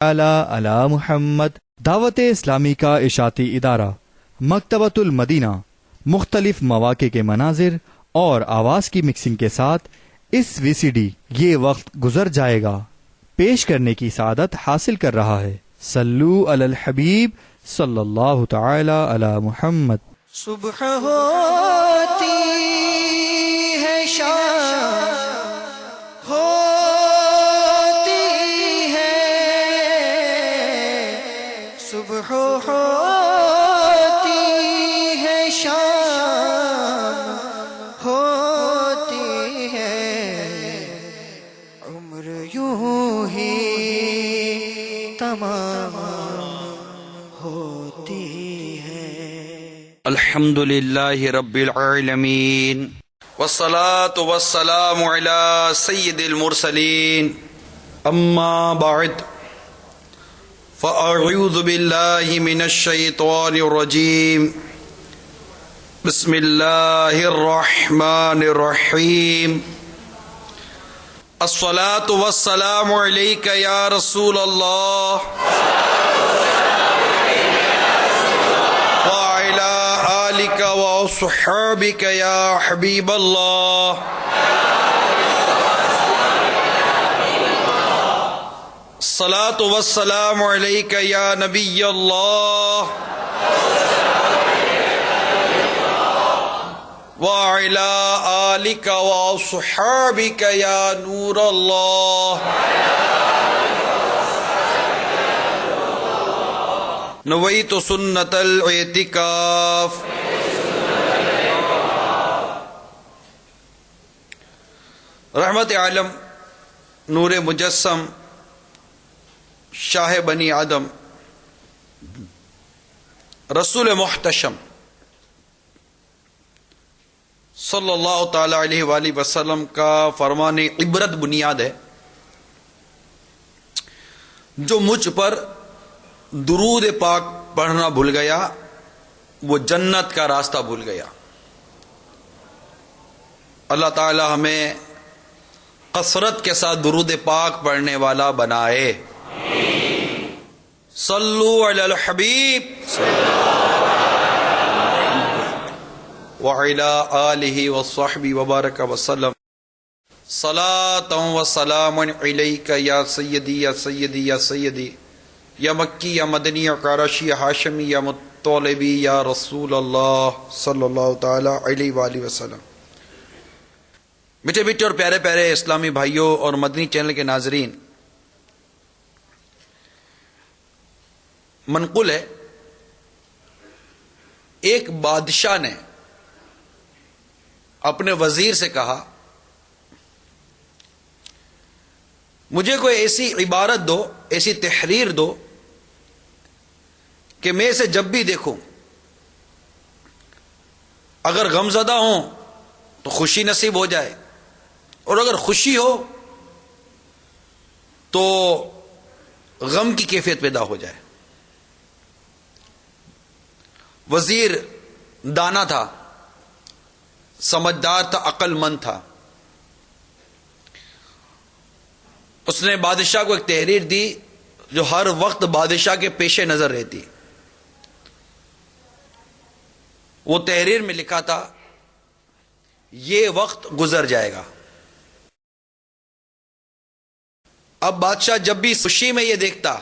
علی محمد۔ دعوت اسلامی کا اشاعتی ادارہ مکتبۃ المدینہ مختلف مواقع کے مناظر اور آواز کی مکسنگ کے ساتھ اس وی سی ڈی یہ وقت گزر جائے گا پیش کرنے کی سعادت حاصل کر رہا ہے۔ صلو علی الحبیب صلی اللہ تعالی علی محمد۔ صبح ہوتی ہے شام ہوتی ہے، صبح ہوتی ہے شام ہوتی ہے، عمر یوں ہی تمام ہوتی ہے۔ الحمد للہ رب العالمین والصلاة والسلام علی سید المرسلین، اما بعد فاعوذ باللہ من الشیطان الرجیم، بسم اللہ الرحمن الرحیم، الصلاة والسلام علیک یا رسول اللہ وصحابك يا حبيب الله، الصلاة والسلام عليك يا نبي الله وعلى آلك وصحابك يا نور الله، نويت سنة الاعتكاف۔ رحمت عالم، نور مجسم، شاہ بنی آدم، رسول محتشم صلی اللہ تعالی علیہ وآلہ وسلم کا فرمان عبرت بنیاد ہے، جو مجھ پر درود پاک پڑھنا بھول گیا وہ جنت کا راستہ بھول گیا۔ اللہ تعالی ہمیں کثرت کے ساتھ درود پاک پڑھنے والا بنائے۔ صلو علی الحبیب وعلی آلہ وصحبہ وبارک وسلم، صلاۃ و سلام علیک یا سیدی یا سیدی یا سیدی، یا مکی یا مدنی یا قرشی یا ہاشمی یا مطلبی یا رسول اللہ صلی اللہ تعالی علیہ وآلہ وسلم۔ میٹھے میٹھے اور پیارے پیارے اسلامی بھائیوں اور مدنی چینل کے ناظرین، منقول ہے ایک بادشاہ نے اپنے وزیر سے کہا، مجھے کوئی ایسی عبارت دو، ایسی تحریر دو کہ میں اسے جب بھی دیکھوں اگر غمزدہ ہوں تو خوشی نصیب ہو جائے، اور اگر خوشی ہو تو غم کی کیفیت پیدا ہو جائے۔ وزیر دانا تھا، سمجھدار تھا، عقل مند تھا۔ اس نے بادشاہ کو ایک تحریر دی جو ہر وقت بادشاہ کے پیش نظر رہتی۔ وہ تحریر میں لکھا تھا، یہ وقت گزر جائے گا۔ اب بادشاہ جب بھی خوشی میں یہ دیکھتا،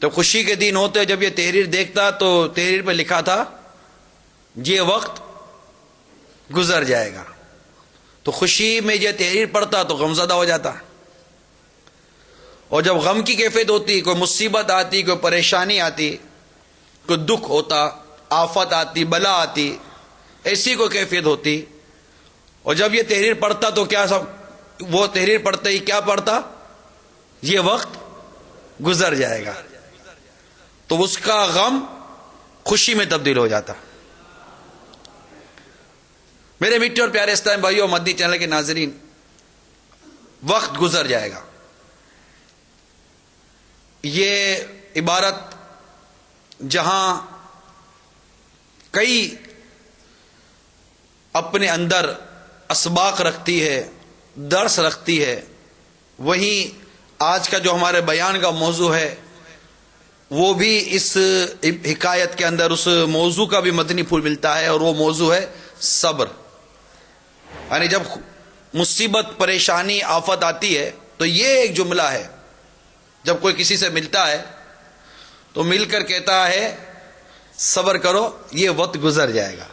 تو خوشی کے دن ہوتے جب یہ تحریر دیکھتا تو تحریر پہ لکھا تھا یہ وقت گزر جائے گا، تو خوشی میں یہ تحریر پڑھتا تو غمزدہ ہو جاتا، اور جب غم کی کیفیت ہوتی، کوئی مصیبت آتی، کوئی پریشانی آتی، کوئی دکھ ہوتا، آفت آتی، بلا آتی، ایسی کوئی کیفیت ہوتی، اور جب یہ تحریر پڑھتا تو کیا سب وہ تحریر پڑھتے ہی کیا پڑھتا؟ یہ وقت گزر جائے گا، تو اس کا غم خوشی میں تبدیل ہو جاتا۔ میرے میٹھے اور پیارے اسلام بھائیوں اور مدنی چینل کے ناظرین، وقت گزر جائے گا، یہ عبارت جہاں کئی اپنے اندر اسباق رکھتی ہے، درس رکھتی ہے، وہیں آج کا جو ہمارے بیان کا موضوع ہے وہ بھی اس حکایت کے اندر اس موضوع کا بھی مدنی پھول ملتا ہے، اور وہ موضوع ہے صبر. یعنی جب مصیبت، پریشانی، آفت آتی ہے تو یہ ایک جملہ ہے، جب کوئی کسی سے ملتا ہے تو مل کر کہتا ہے صبر کرو، یہ وقت گزر جائے گا.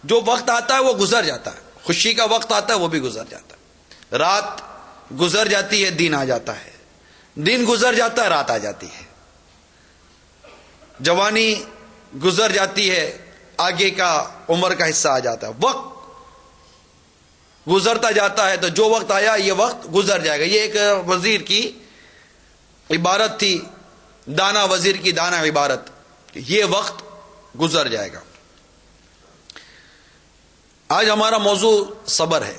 جو وقت آتا ہے وہ گزر جاتا ہے، خوشی کا وقت آتا ہے وہ بھی گزر جاتا ہے. رات گزر جاتی ہے، دن آ جاتا ہے، دن گزر جاتا ہے، رات آ جاتی ہے. جوانی گزر جاتی ہے، آگے کا عمر کا حصہ آ جاتا ہے. وقت گزرتا جاتا ہے، تو جو وقت آیا یہ وقت گزر جائے گا. یہ ایک وزیر کی عبارت تھی، دانا وزیر کی دانا عبارت، کہ یہ وقت گزر جائے گا. آج ہمارا موضوع صبر ہے،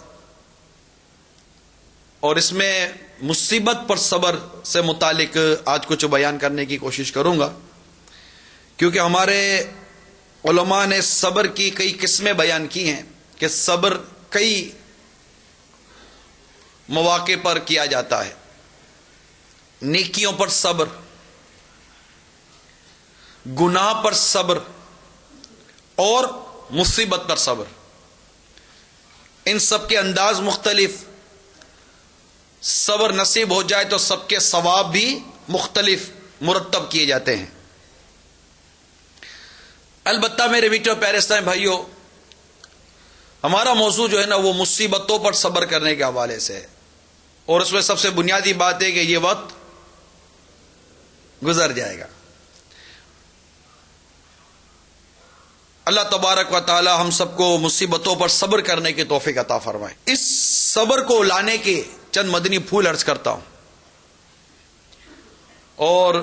اور اس میں مصیبت پر صبر سے متعلق آج کچھ بیان کرنے کی کوشش کروں گا، کیونکہ ہمارے علماء نے صبر کی کئی قسمیں بیان کی ہیں کہ صبر کئی مواقع پر کیا جاتا ہے. نیکیوں پر صبر، گناہ پر صبر، اور مصیبت پر صبر. ان سب کے انداز مختلف. صبر نصیب ہو جائے تو سب کے ثواب بھی مختلف مرتب کیے جاتے ہیں. البتہ میرے میٹھے اور پیارے اسلامی بھائیوں، ہمارا موضوع جو ہے نا وہ مصیبتوں پر صبر کرنے کے حوالے سے ہے، اور اس میں سب سے بنیادی بات ہے کہ یہ وقت گزر جائے گا. اللہ تبارک و تعالی ہم سب کو مصیبتوں پر صبر کرنے کی توفیق عطا فرمائے. اس صبر کو لانے کے چند مدنی پھول عرض کرتا ہوں، اور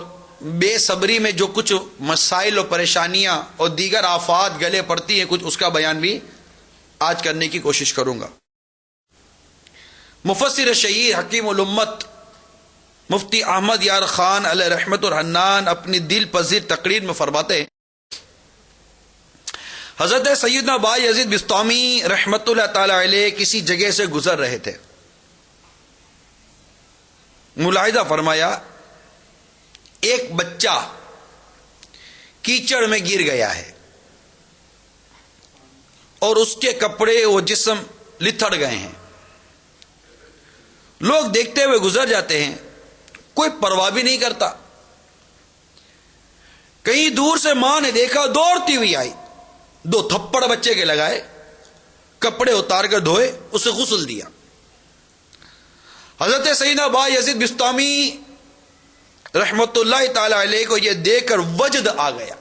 بے صبری میں جو کچھ مسائل و پریشانیاں اور دیگر آفات گلے پڑتی ہیں، کچھ اس کا بیان بھی آج کرنے کی کوشش کروں گا. مفسر شہیر حکیم الامت مفتی احمد یار خان علیہ رحمت الحنان اپنی دل پذیر تقریر میں فرماتے ہیں، حضرت سیدنا بائی یزید بسطامی رحمت اللہ تعالی علیہ کسی جگہ سے گزر رہے تھے. ملاحظہ فرمایا ایک بچہ کیچڑ میں گر گیا ہے اور اس کے کپڑے و جسم لتھڑ گئے ہیں. لوگ دیکھتے ہوئے گزر جاتے ہیں، کوئی پرواہ بھی نہیں کرتا. کہیں دور سے ماں نے دیکھا، دوڑتی ہوئی آئی، 2 تھپڑ بچے کے لگائے، کپڑے اتار کر دھوئے، اسے غسل دیا. حضرت سیدنا بائی یزید بسطامی رحمت اللہ تعالی علیہ کو یہ دیکھ کر وجد آ گیا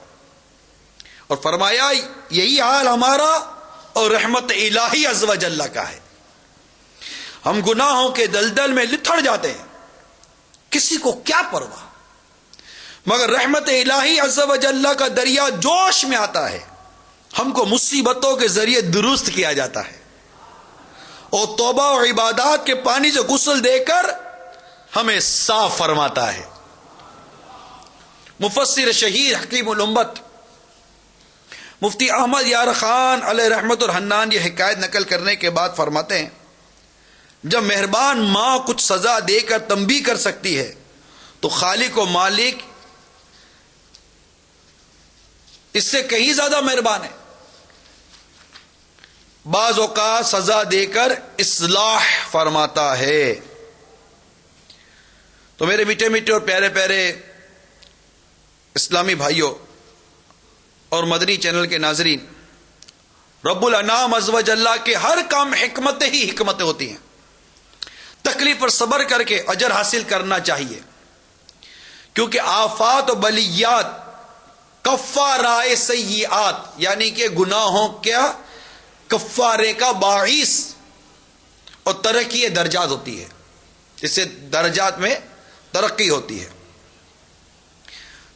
اور فرمایا یہی حال ہمارا اور رحمت الہی عز و جل کا ہے. ہم گناہوں کے دلدل میں لتھڑ جاتے ہیں، کسی کو کیا پرواہ، مگر رحمت الہی عز و جل کا دریا جوش میں آتا ہے، ہم کو مصیبتوں کے ذریعے درست کیا جاتا ہے، اور توبہ و عبادات کے پانی سے غسل دے کر ہمیں صاف فرماتا ہے. مفسر شہیر حکیم الامت مفتی احمد یار خان علیہ رحمت الحنان یہ حکایت نقل کرنے کے بعد فرماتے ہیں، جب مہربان ماں کچھ سزا دے کر تنبیہ کر سکتی ہے تو خالق و مالک اس سے کہیں زیادہ مہربان ہے. بعض اوقات سزا دے کر اصلاح فرماتا ہے. تو میرے میٹھے میٹھے اور پیارے پیارے اسلامی بھائیوں اور مدنی چینل کے ناظرین، رب الانام عز و جل کے ہر کام حکمت ہی حکمتیں ہوتی ہیں. تکلیف پر صبر کر کے اجر حاصل کرنا چاہیے، کیونکہ آفات و بلیات کفارہ سیئات، یعنی کہ گناہوں کیا کفارے کا باعث اور ترقی درجات ہوتی ہے، اس سے درجات میں ترقی ہوتی ہے.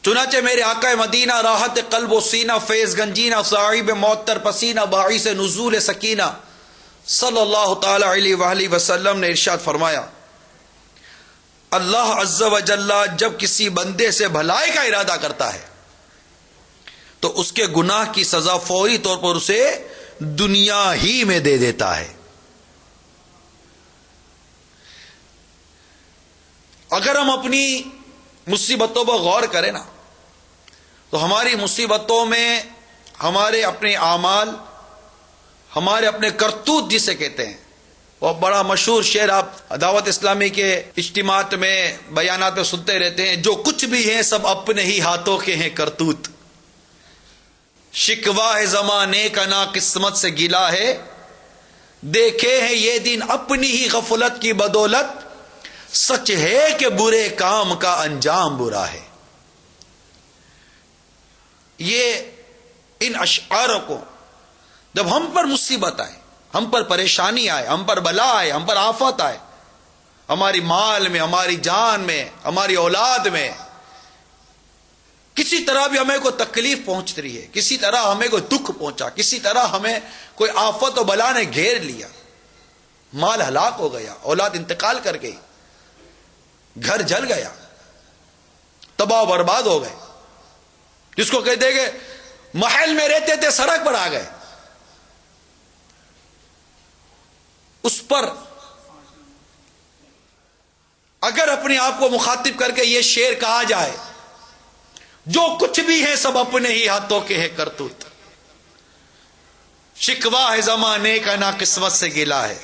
چنانچہ میرے آقا مدینہ راحت قلب و سینہ فیض گنجینہ صاحب معطر پسینہ باعث نزول سکینہ صلی اللہ تعالی علیہ وآلہ وسلم نے ارشاد فرمایا، اللہ عز و جل جب کسی بندے سے بھلائی کا ارادہ کرتا ہے تو اس کے گناہ کی سزا فوری طور پر اسے دنیا ہی میں دے دیتا ہے. اگر ہم اپنی مصیبتوں پر غور کریں نا تو ہماری مصیبتوں میں ہمارے اپنے اعمال، ہمارے اپنے کرتوت جسے کہتے ہیں، وہ بڑا مشہور شعر آپ دعوت اسلامی کے اجتماعات میں بیانات میں سنتے رہتے ہیں، جو کچھ بھی ہیں سب اپنے ہی ہاتھوں کے ہیں کرتوت، شکوہ ہے زمانے کا نا قسمت سے گلا ہے، دیکھے ہیں یہ دن اپنی ہی غفلت کی بدولت، سچ ہے کہ برے کام کا انجام برا ہے۔ یہ ان اشعار کو جب ہم پر مصیبت آئے، ہم پر پریشانی آئے، ہم پر بلا آئے، ہم پر آفت آئے، ہماری مال میں، ہماری جان میں، ہماری اولاد میں کسی طرح بھی ہمیں کوئی تکلیف پہنچ رہی ہے، کسی طرح ہمیں کوئی دکھ پہنچا، کسی طرح ہمیں کوئی آفت و بلا نے گھیر لیا، مال ہلاک ہو گیا، اولاد انتقال کر گئی، گھر جل گیا، تباہ و برباد ہو گئے، جس کو کہتے کہ محل میں رہتے تھے سڑک پر آ گئے، اس پر اگر اپنے آپ کو مخاطب کر کے یہ شعر کہا جائے، جو کچھ بھی ہے سب اپنے ہی ہاتھوں کے ہے کرتوت، شکوہ ہے زمانے کا نا قسمت سے گلا ہے،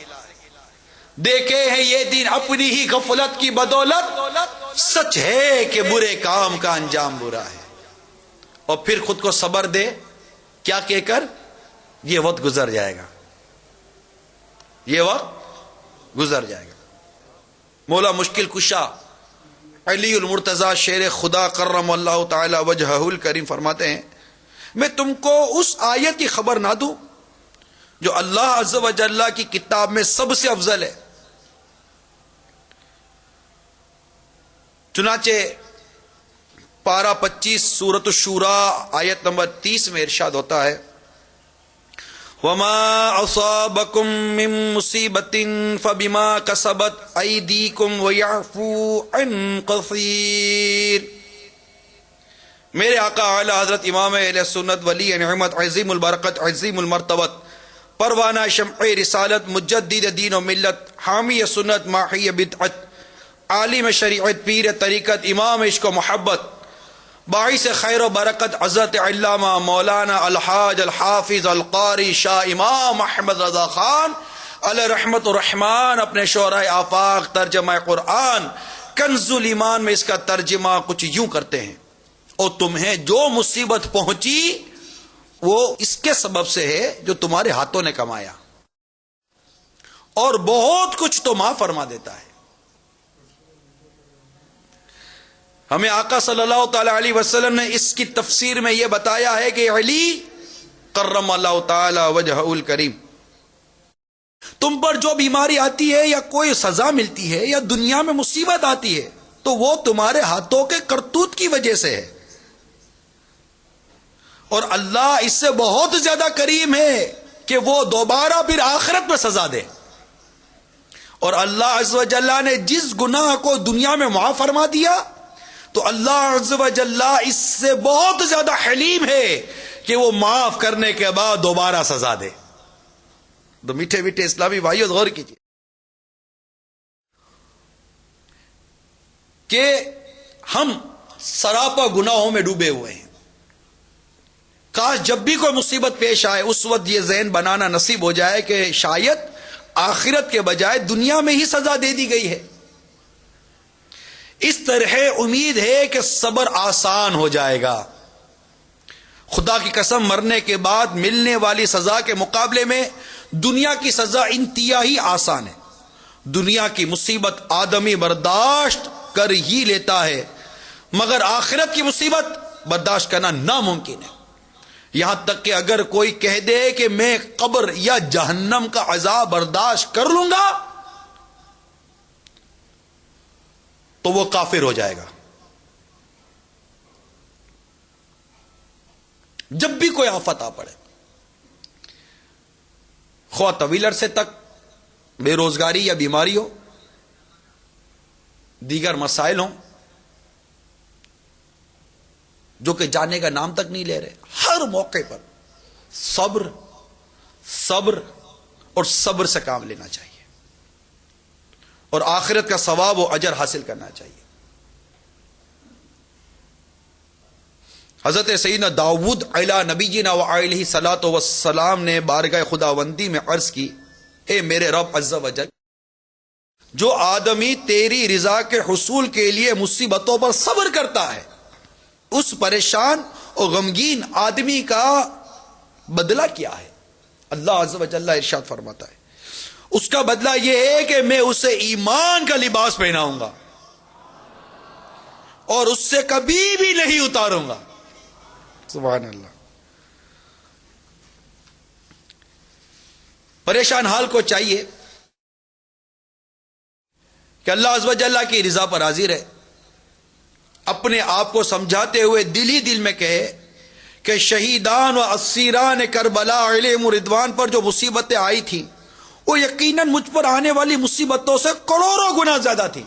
دیکھے ہیں یہ دن اپنی ہی غفلت کی بدولت، سچ ہے کہ برے کام کا انجام برا ہے، اور پھر خود کو صبر دے، کیا کہہ کر؟ یہ وقت گزر جائے گا، یہ وقت گزر جائے گا۔ مولا مشکل کشا علی المرتضی شیر خدا کرم اللہ تعالی وجہہ الکریم فرماتے ہیں، میں تم کو اس آیت کی خبر نہ دوں جو اللہ عز و جل کی کتاب میں سب سے افضل ہے۔ چنانچہ پارہ 25 سورۃ الشورى آیت نمبر 30 میں ارشاد ہوتا ہے، وَمَا أَصَابَكُم مِّن مُّصِيبَةٍ فَبِمَا كَسَبَتْ أَيْدِيكُمْ وَيَعْفُو عَن كَثِيرٍ۔ میرے آقا اعلی حضرت امام اہل سنت ولی نعمت عظیم البرکت عظیم المرتبت پروانہ شمع رسالت مجدد دین و ملت حامی سنت ماحی بدعت عالم شریعت پیر طریقت امام عشق و محبت باعث خیر و برکت حضرت علامہ مولانا الحاج الحافظ القاری شاہ امام احمد رضا خان علیہ رحمت الرحمان اپنے شعرائے آفاق ترجمہ قرآن کنز الایمان میں اس کا ترجمہ کچھ یوں کرتے ہیں، اور تمہیں جو مصیبت پہنچی وہ اس کے سبب سے ہے جو تمہارے ہاتھوں نے کمایا، اور بہت کچھ تو معاف فرما دیتا ہے۔ ہمیں آقا صلی اللہ تعالی علیہ وسلم نے اس کی تفسیر میں یہ بتایا ہے کہ علی کرم اللہ تعالی وجہہ الکریم، تم پر جو بیماری آتی ہے یا کوئی سزا ملتی ہے یا دنیا میں مصیبت آتی ہے تو وہ تمہارے ہاتھوں کے کرتوت کی وجہ سے ہے، اور اللہ اس سے بہت زیادہ کریم ہے کہ وہ دوبارہ پھر آخرت میں سزا دے، اور اللہ عز و جل نے جس گناہ کو دنیا میں معاف فرما دیا تو اللہ عز و جل اس سے بہت زیادہ حلیم ہے کہ وہ معاف کرنے کے بعد دوبارہ سزا دے۔ تو میٹھے میٹھے اسلامی بھائیوں غور کیجیے کہ ہم سراپا گناہوں میں ڈوبے ہوئے ہیں، کاش جب بھی کوئی مصیبت پیش آئے اس وقت یہ ذہن بنانا نصیب ہو جائے کہ شاید آخرت کے بجائے دنیا میں ہی سزا دے دی گئی ہے۔ اس طرح امید ہے کہ صبر آسان ہو جائے گا۔ خدا کی قسم مرنے کے بعد ملنے والی سزا کے مقابلے میں دنیا کی سزا انتہائی آسان ہے۔ دنیا کی مصیبت آدمی برداشت کر ہی لیتا ہے، مگر آخرت کی مصیبت برداشت کرنا ناممکن ہے۔ یہاں تک کہ اگر کوئی کہہ دے کہ میں قبر یا جہنم کا عذاب برداشت کر لوں گا تو وہ کافر ہو جائے گا۔ جب بھی کوئی آفت آ پڑے، خواہ طویل عرصے تک بے روزگاری یا بیماری ہو، دیگر مسائل ہوں جو کہ جانے کا نام تک نہیں لے رہے، ہر موقع پر صبر صبر اور صبر سے کام لینا چاہیے، اور آخرت کا ثواب و اجر حاصل کرنا چاہیے. حضرت سیدنا داؤد علیہ نبینا و علیہ صلاۃ والسلام نے بارگاہ خداوندی میں عرض کی، اے میرے رب عز و جل، جو آدمی تیری رضا کے حصول کے لیے مصیبتوں پر صبر کرتا ہے، اس پریشان اور غمگین آدمی کا بدلہ کیا ہے؟ اللہ عز و جل ارشاد فرماتا ہے اس کا بدلہ یہ ہے کہ میں اسے ایمان کا لباس پہناؤں گا اور اس سے کبھی بھی نہیں اتاروں گا. سبحان اللہ. پریشان حال کو چاہیے کہ اللہ عز و جل کی رضا پر راضی رہے، اپنے آپ کو سمجھاتے ہوئے دل ہی دل میں کہے کہ شہیدان و اسیران کربلا علیہم رضوان پر جو مصیبتیں آئی تھیں وہ یقیناً مجھ پر آنے والی مصیبتوں سے کروڑوں گنا زیادہ تھی،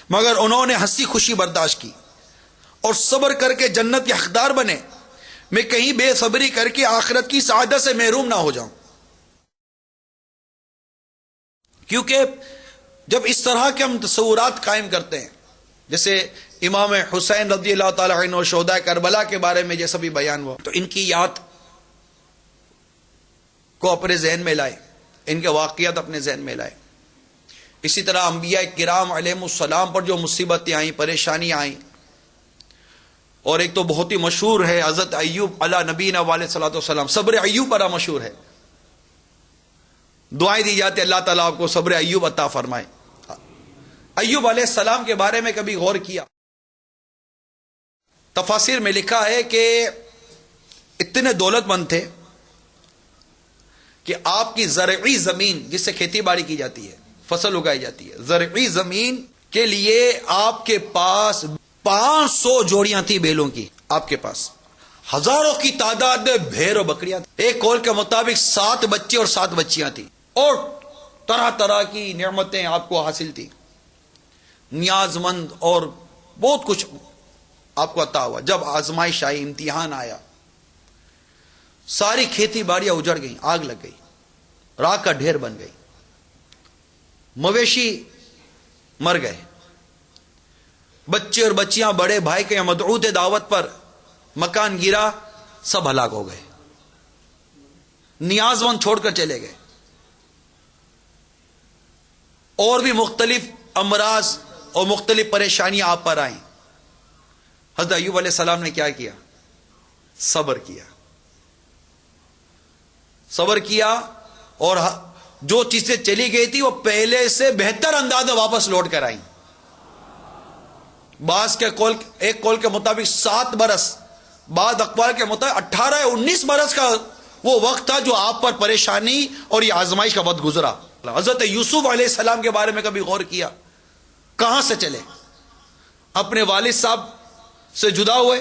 مگر انہوں نے ہنسی خوشی برداشت کی اور صبر کر کے جنت کے حقدار بنے. میں کہیں بے صبری کر کے آخرت کی سعادت سے محروم نہ ہو جاؤں. کیونکہ جب اس طرح کے ہم تصورات قائم کرتے ہیں، جیسے امام حسین رضی اللہ تعالی عنہ شہداء کربلا کے بارے میں جیسا بھی بیان ہوا، تو ان کی یاد کو اپنے ذہن میں لائے، ان کے واقعات اپنے ذہن میں لائے. اسی طرح انبیاء کرام علیہ السلام پر جو مصیبتیں آئیں، پریشانیاں آئیں، اور ایک تو بہت ہی مشہور ہے حضرت ایوب علیہ نبینا علیہ الصلوۃ والسلام، صبر ایوب بڑا مشہور ہے. دعائیں دی جاتی اللہ تعالیٰ آپ کو صبر ایوب عطا فرمائے. ایوب علیہ السلام کے بارے میں کبھی غور کیا؟ تفاسیر میں لکھا ہے کہ اتنے دولت مند تھے کہ آپ کی زرعی زمین جس سے کھیتی باڑی کی جاتی ہے، فصل اگائی جاتی ہے، زرعی زمین کے لیے آپ کے پاس 500 جوڑیاں تھی بیلوں کی، آپ کے پاس ہزاروں کی تعداد میں بھیڑ اور بکریاں تھیں. ایک قول کے مطابق 7 بچے اور 7 بچیاں تھیں، اور طرح طرح کی نعمتیں آپ کو حاصل تھی، نیاز مند اور بہت کچھ آپ کو عطا ہوا. جب آزمائش آئی، امتحان آیا، ساری کھیتی باڑیاں اجڑ گئیں، آگ لگ گئی، راکھ کا ڈھیر بن گئی، مویشی مر گئے، بچے اور بچیاں بڑے بھائی کے مدعو تھے دعوت پر، مکان گرا، سب ہلاک ہو گئے، نیاز مند چھوڑ کر چلے گئے، اور بھی مختلف امراض اور مختلف پریشانیاں آپ پر آئیں. حضرت ایوب علیہ السلام نے کیا کیا؟ صبر کیا. صبر کیا، اور جو چیزیں چلی گئی تھی وہ پہلے سے بہتر انداز میں واپس لوٹ کر آئیں. بعض کے قول، ایک قول کے مطابق 7 برس، بعض اقوال کے مطابق 18 یا 19 برس کا وہ وقت تھا جو آپ پر پریشانی اور یہ آزمائش کا وقت گزرا. حضرت یوسف علیہ السلام کے بارے میں کبھی غور کیا؟ کہاں سے چلے؟ اپنے والد صاحب سے جدا ہوئے،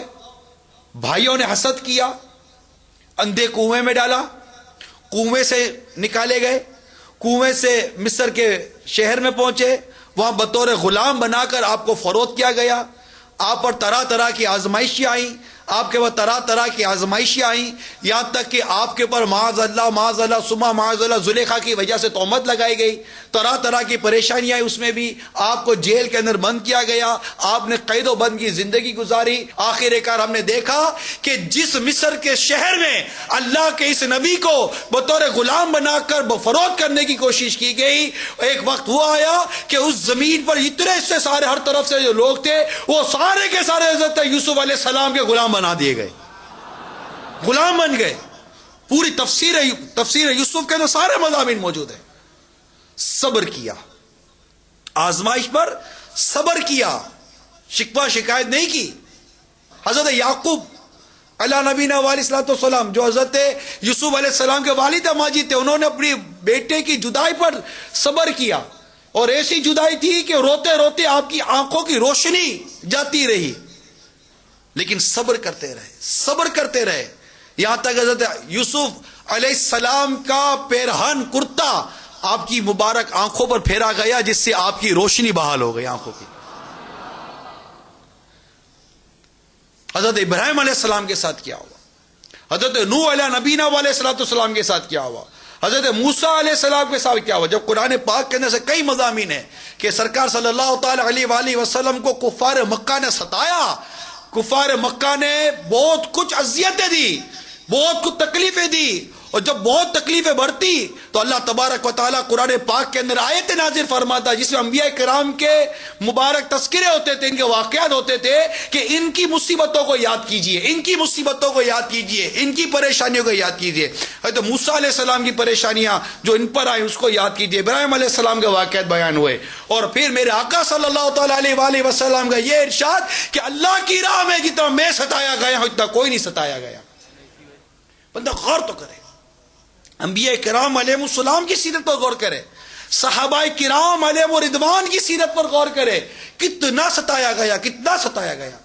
بھائیوں نے حسد کیا، اندھے کنویں میں ڈالا، کنویں سے نکالے گئے، کنویں سے مصر کے شہر میں پہنچے، وہاں بطور غلام بنا کر آپ کو فروخت کیا گیا. آپ پر طرح طرح کی آزمائشیں آئیں، آپ کے بعد طرح طرح کی آزمائشیں آئیں، یہاں تک کہ آپ کے پر معاذ اللہ ثم معاذ اللہ زلیخا کی وجہ سے تہمت لگائی گئی. طرح طرح کی پریشانیاں آئی، اس میں بھی آپ کو جیل کے اندر بند کیا گیا، آپ نے قید و بند کی زندگی گزاری. آخر کار ہم نے دیکھا کہ جس مصر کے شہر میں اللہ کے اس نبی کو بطور غلام بنا کر فروخت کرنے کی کوشش کی گئی، ایک وقت وہ آیا کہ اس زمین پر اتنے سے سارے ہر طرف سے جو لوگ تھے وہ سارے کے سارے حضرت یوسف علیہ السلام کے غلام بنا دیے گئے، غلام بن گئے. پوری تفسیر یوسف کے اندر سارے مضامین موجود ہیں. صبر کیا، آزمائش پر صبر کیا، شکوہ شکایت نہیں کی. حضرت یعقوب علیہ نبینا علیہ السلام جو حضرت یوسف علیہ السلام کے والد ماجد تھے، انہوں نے اپنی بیٹے کی جدائی پر صبر کیا، اور ایسی جدائی تھی کہ روتے روتے آپ کی آنکھوں کی روشنی جاتی رہی، لیکن صبر کرتے رہے، صبر کرتے رہے، یہاں تک حضرت یوسف علیہ السلام کا پیرہن کرتا آپ کی مبارک آنکھوں پر پھیرا گیا، جس سے آپ کی روشنی بحال ہو گئی آنکھوں کی. حضرت ابراہیم علیہ السلام کے ساتھ کیا ہوا، حضرت نوح علیہ نبینا علیہ السلام کے ساتھ کیا ہوا، حضرت موسیٰ علیہ السلام کے ساتھ کیا ہوا؟ جب قرآن پاک کے اندر سے کئی مضامین ہیں کہ سرکار صلی اللہ تعالی علیہ وآلہ وسلم کو کفار مکہ نے ستایا، کفار مکہ نے بہت کچھ اذیتیں دی، بہت کچھ تکلیفیں دی، اور جب بہت تکلیفیں بڑھتی تو اللہ تبارک و تعالیٰ قرآن پاک کے اندر آیت نازل فرماتا جس میں انبیاء کرام کے مبارک تذکرے ہوتے تھے، ان کے واقعات ہوتے تھے کہ ان کی مصیبتوں کو یاد کیجئے، ان کی مصیبتوں کو یاد کیجئے، ان کی پریشانیوں کو یاد کیجئے۔ تو موسیٰ علیہ السلام کی پریشانیاں جو ان پر آئیں اس کو یاد کیجئے، ابراہیم علیہ السلام کے واقعات بیان ہوئے، اور پھر میرے آقا صلی اللہ تعالیٰ علیہ وآلہ وسلم کا یہ ارشاد کہ اللہ کی راہ میں جتنا میں ستایا گیا ہوں اتنا کوئی نہیں ستایا گیا۔ بندہ غور تو کرے، انبیاء کرام علیہ السلام کی سیرت پر غور کرے، صحابہ کرام علیہ رضوان کی سیرت پر غور کرے، کتنا ستایا گیا، کتنا ستایا گیا۔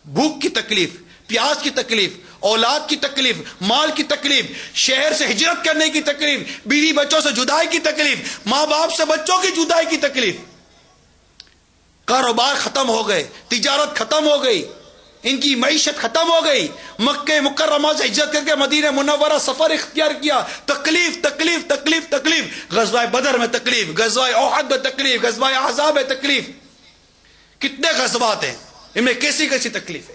بھوک کی تکلیف، پیاس کی تکلیف، اولاد کی تکلیف، مال کی تکلیف، شہر سے ہجرت کرنے کی تکلیف، بیوی بچوں سے جدائی کی تکلیف، ماں باپ سے بچوں کی جدائی کی تکلیف، کاروبار ختم ہو گئے، تجارت ختم ہو گئی، ان کی معیشت ختم ہو گئی، مکہ مکرمہ سے ہجرت کر کے مدینہ منورہ سفر اختیار کیا، تکلیف تکلیف تکلیف تکلیف، غزوہ بدر میں تکلیف، غزوہ احد میں تکلیف، غزوہ احزاب میں تکلیف، کتنے غزوات ہیں ان میں کیسی کیسی تکلیف ہے،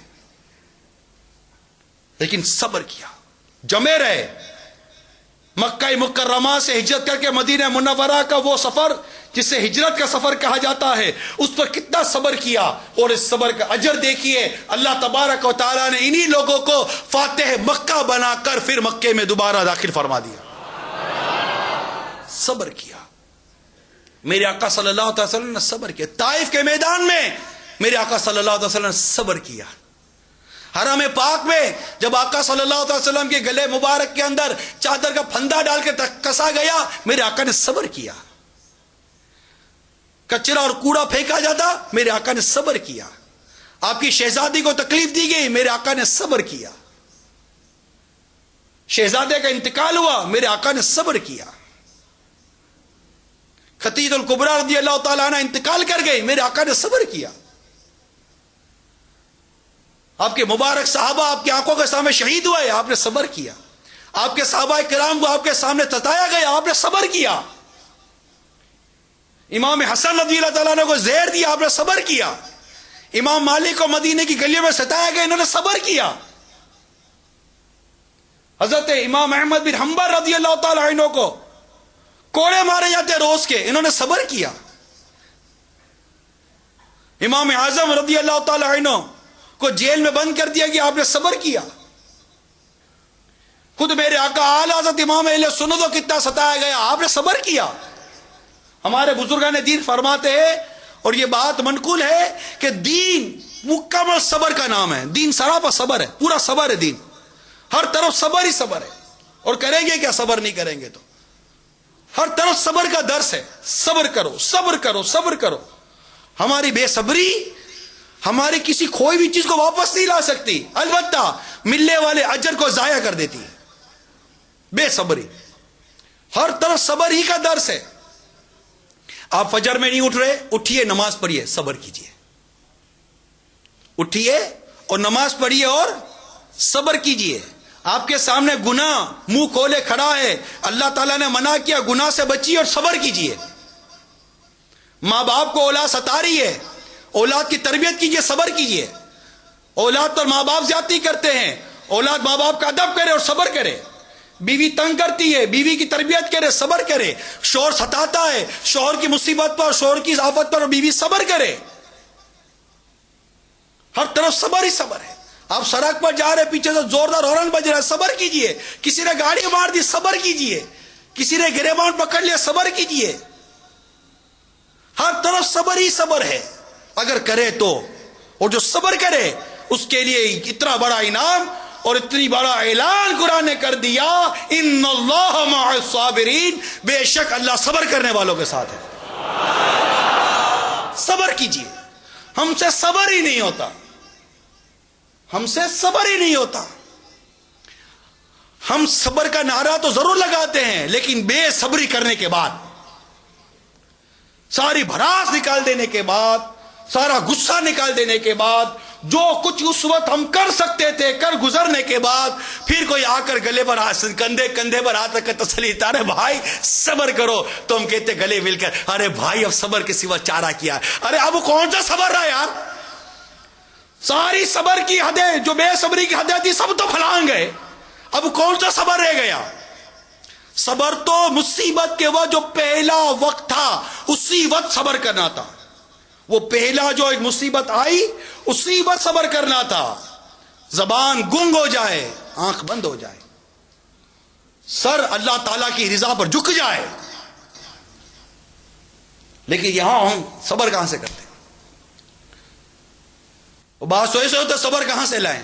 لیکن صبر کیا، جمے رہے۔ مکہ مکرمہ سے ہجرت کر کے مدینہ منورہ کا وہ سفر جسے ہجرت کا سفر کہا جاتا ہے، اس پر کتنا صبر کیا، اور اس صبر کا اجر دیکھیے، اللہ تبارک و تعالیٰ نے انہی لوگوں کو فاتح مکہ بنا کر پھر مکے میں دوبارہ داخل فرما دیا۔ صبر کیا، میرے آقا صلی اللہ علیہ وسلم نے صبر کیا، طائف کے میدان میں میرے آقا صلی اللہ علیہ وسلم نے صبر کیا، حرم پاک میں جب آقا صلی اللہ علیہ وسلم کے گلے مبارک کے اندر چادر کا پھندا ڈال کے کسا گیا، میرے آقا نے صبر کیا، کچرا اور کوڑا پھینکا جاتا، میرے آقا نے صبر کیا، آپ کی شہزادی کو تکلیف دی گئی، میرے آقا نے صبر کیا، شہزادے کا انتقال ہوا، میرے آقا نے صبر کیا، خدیجہ الکبریٰ رضی اللہ تعالیٰ عنہ انتقال کر گئی، میرے آقا نے صبر کیا، آپ کے مبارک صحابہ آپ کی آنکھوں کے سامنے شہید ہوئے، آپ نے صبر کیا، آپ کے صحابہ کرام کو آپ کے سامنے ستایا گیا، آپ نے صبر کیا، امام حسن رضی اللہ تعالیٰ نے کو زہر دیا، آپ نے صبر کیا، امام مالک کو مدینے کی گلیوں میں ستایا گیا، انہوں نے صبر کیا، حضرت امام احمد بن حنبل رضی اللہ تعالیٰ عنہ کو کوڑے مارے جاتے روز کے، انہوں نے صبر کیا، امام اعظم رضی اللہ تعالیٰ عنہ کو جیل میں بند کر دیا گیا، آپ نے صبر کیا، خود میرے آقا اعلی حضرت امام اہل سنت کو کتنا ستایا گیا، آپ نے صبر کیا۔ ہمارے بزرگان دین فرماتے ہیں، اور یہ بات منقول ہے کہ دین مکمل صبر کا نام ہے، دین سراپا صبر ہے، پورا صبر ہے دین، ہر طرف صبر ہی صبر ہے، اور کریں گے کیا صبر نہیں کریں گے تو، ہر طرف صبر کا درس ہے، صبر کرو صبر کرو صبر کرو۔ ہماری بے صبری ہماری کسی کھوئی ہوئی چیز کو واپس نہیں لا سکتی، البتہ ملنے والے اجر کو ضائع کر دیتی ہے، بے صبری، ہر طرف صبر ہی کا درس ہے۔ آپ فجر میں نہیں اٹھ رہے، اٹھیے نماز پڑھیے، صبر کیجیے، اٹھیے اور نماز پڑھیے اور صبر کیجیے۔ آپ کے سامنے گناہ منہ کھولے کھڑا ہے، اللہ تعالیٰ نے منع کیا، گناہ سے بچیے اور صبر کیجیے۔ ماں باپ کو اولاد ستا رہی ہے، اولاد کی تربیت کیجیے، صبر کیجیے۔ اولاد پر ماں باپ زیادتی کرتے ہیں، اولاد ماں باپ کا ادب کرے اور صبر کرے۔ بیوی تنگ کرتی ہے، بیوی کی تربیت کرے، صبر کرے۔ شوہر ستاتا ہے، شوہر کی مصیبت پر، شوہر کی آفت پر بیوی صبر کرے۔ ہر طرف صبر ہی صبر ہے۔ آپ سڑک پر جا رہے، پیچھے سے زوردار ہارن بج رہا ہے، صبر کیجیے۔ کسی نے گاڑی مار دی، صبر کیجیے۔ کسی نے گریبان پکڑ لیا، صبر کیجیے۔ ہر طرف صبر ہی صبر ہے اگر کرے تو، اور جو صبر کرے اس کے لیے اتنا بڑا انعام اور اتنی بڑا اعلان قرآن نے کر دیا، ان اللہ مع الصابرین، بے شک اللہ صبر کرنے والوں کے ساتھ ہے۔ صبر کیجیے، ہم سے صبر ہی نہیں ہوتا، ہم سے صبر ہی نہیں ہوتا۔ ہم صبر کا نعرہ تو ضرور لگاتے ہیں، لیکن بے صبری کرنے کے بعد، ساری بھڑاس نکال دینے کے بعد، سارا غصہ نکال دینے کے بعد، جو کچھ اس وقت ہم کر سکتے تھے کر گزرنے کے بعد پھر کوئی آ کر گلے پر کندھے پر ہاتھ رکھ کر تسلی دیتا، ارے بھائی صبر کرو، تو ہم کہتے گلے مل کر ارے بھائی اب صبر کے سوا چارہ کیا ہے. ارے اب کون سا صبر رہا یار؟ ساری صبر کی حدیں، جو بے صبری کی حدیں تھی سب تو پھلانگ گئے، اب کون سا صبر رہ گیا؟ صبر تو مصیبت کے وقت جو پہلا وقت تھا اسی وقت صبر کرنا تھا. وہ پہلا جو ایک مصیبت آئی اسی وقت صبر کرنا تھا. زبان گنگ ہو جائے، آنکھ بند ہو جائے، سر اللہ تعالیٰ کی رضا پر جھک جائے، لیکن یہاں ہم صبر کہاں سے کرتے ہیں؟ بات سوئے سے ہوتا صبر کہاں سے لائیں؟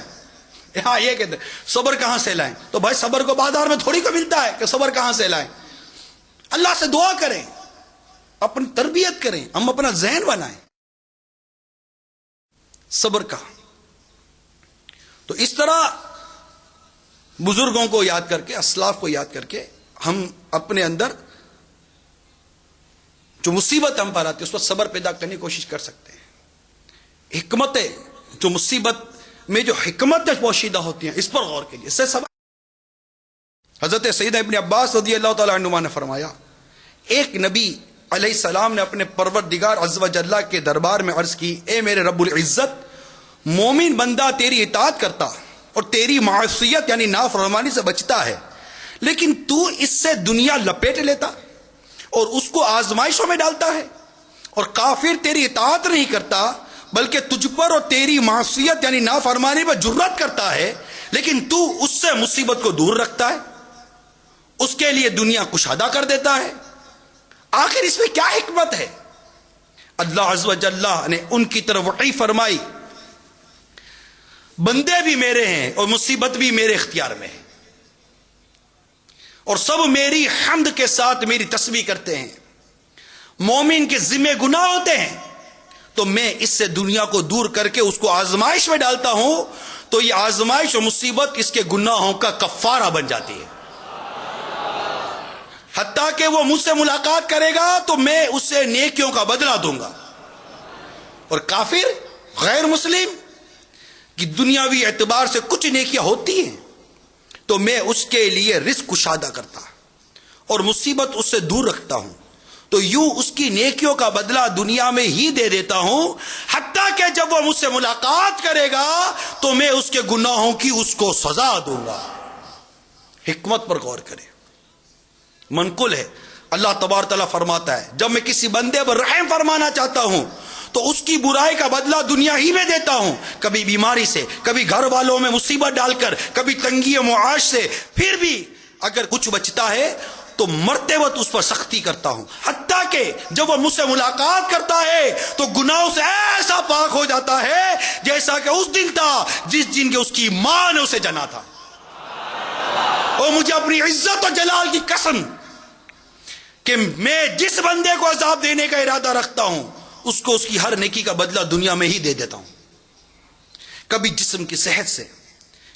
یہاں یہ کہتے ہیں صبر کہاں سے لائیں؟ تو بھائی صبر کو بازار میں تھوڑی کو ملتا ہے کہ صبر کہاں سے لائیں. اللہ سے دعا کریں، اپنی تربیت کریں، ہم اپنا ذہن بنائیں صبر کا. تو اس طرح بزرگوں کو یاد کر کے، اسلاف کو یاد کر کے ہم اپنے اندر جو مصیبت ہم پر آتی ہے اس پر صبر پیدا کرنے کی کوشش کر سکتے ہیں. حکمتیں جو مصیبت میں جو حکمتیں پوشیدہ ہوتی ہیں اس پر غور کیجیے. اس سے سبب حضرت سیدنا ابن عباس رضی اللہ تعالی عنہما نے فرمایا، ایک نبی علیہ السلام نے اپنے پروردگار عز و جل کے دربار میں عرض کی، اے میرے رب العزت، مومن بندہ تیری اطاعت کرتا اور تیری معصیت یعنی نافرمانی سے بچتا ہے، لیکن تو اس سے دنیا لپیٹ لیتا اور اس کو آزمائشوں میں ڈالتا ہے، اور کافر تیری اطاعت نہیں کرتا بلکہ تجھ پر اور تیری معصیت یعنی نافرمانی پر جرات کرتا ہے، لیکن تو اس سے مصیبت کو دور رکھتا ہے، اس کے لیے دنیا کشادہ کر دیتا ہے. آخر اس میں کیا حکمت ہے؟ اللہ عز و جل نے ان کی طرف وحی فرمائی، بندے بھی میرے ہیں اور مصیبت بھی میرے اختیار میں ہے، اور سب میری حمد کے ساتھ میری تسبیح کرتے ہیں. مومن کے ذمہ گناہ ہوتے ہیں تو میں اس سے دنیا کو دور کر کے اس کو آزمائش میں ڈالتا ہوں، تو یہ آزمائش اور مصیبت اس کے گناہوں کا کفارہ بن جاتی ہے. حتیٰ کہ وہ مجھ سے ملاقات کرے گا تو میں اسے نیکیوں کا بدلہ دوں گا. اور کافر غیر مسلم کی دنیاوی اعتبار سے کچھ نیکیاں ہوتی ہیں تو میں اس کے لیے رزق کشادہ کرتا اور مصیبت اس سے دور رکھتا ہوں، تو یوں اس کی نیکیوں کا بدلہ دنیا میں ہی دے دیتا ہوں، حتیٰ کہ جب وہ مجھ سے ملاقات کرے گا تو میں اس کے گناہوں کی اس کو سزا دوں گا. حکمت پر غور کریں. منقول ہے اللہ تبارک تعالیٰ فرماتا ہے، جب میں کسی بندے پر رحم فرمانا چاہتا ہوں تو اس کی برائی کا بدلہ دنیا ہی میں دیتا ہوں، کبھی بیماری سے، کبھی گھر والوں میں مصیبت ڈال کر، کبھی تنگی معاش سے. پھر بھی اگر کچھ بچتا ہے تو مرتے وقت اس پر سختی کرتا ہوں، حتیٰ کہ جب وہ مجھ سے ملاقات کرتا ہے تو گناہوں سے ایسا پاک ہو جاتا ہے جیسا کہ اس دن تھا جس دن کے اس کی ماں نے اسے جنا تھا. اور مجھے اپنی عزت و جلال کی قسم کہ میں جس بندے کو عذاب دینے کا ارادہ رکھتا ہوں اس کو اس کی ہر نیکی کا بدلہ دنیا میں ہی دے دیتا ہوں، کبھی جسم کی صحت سے،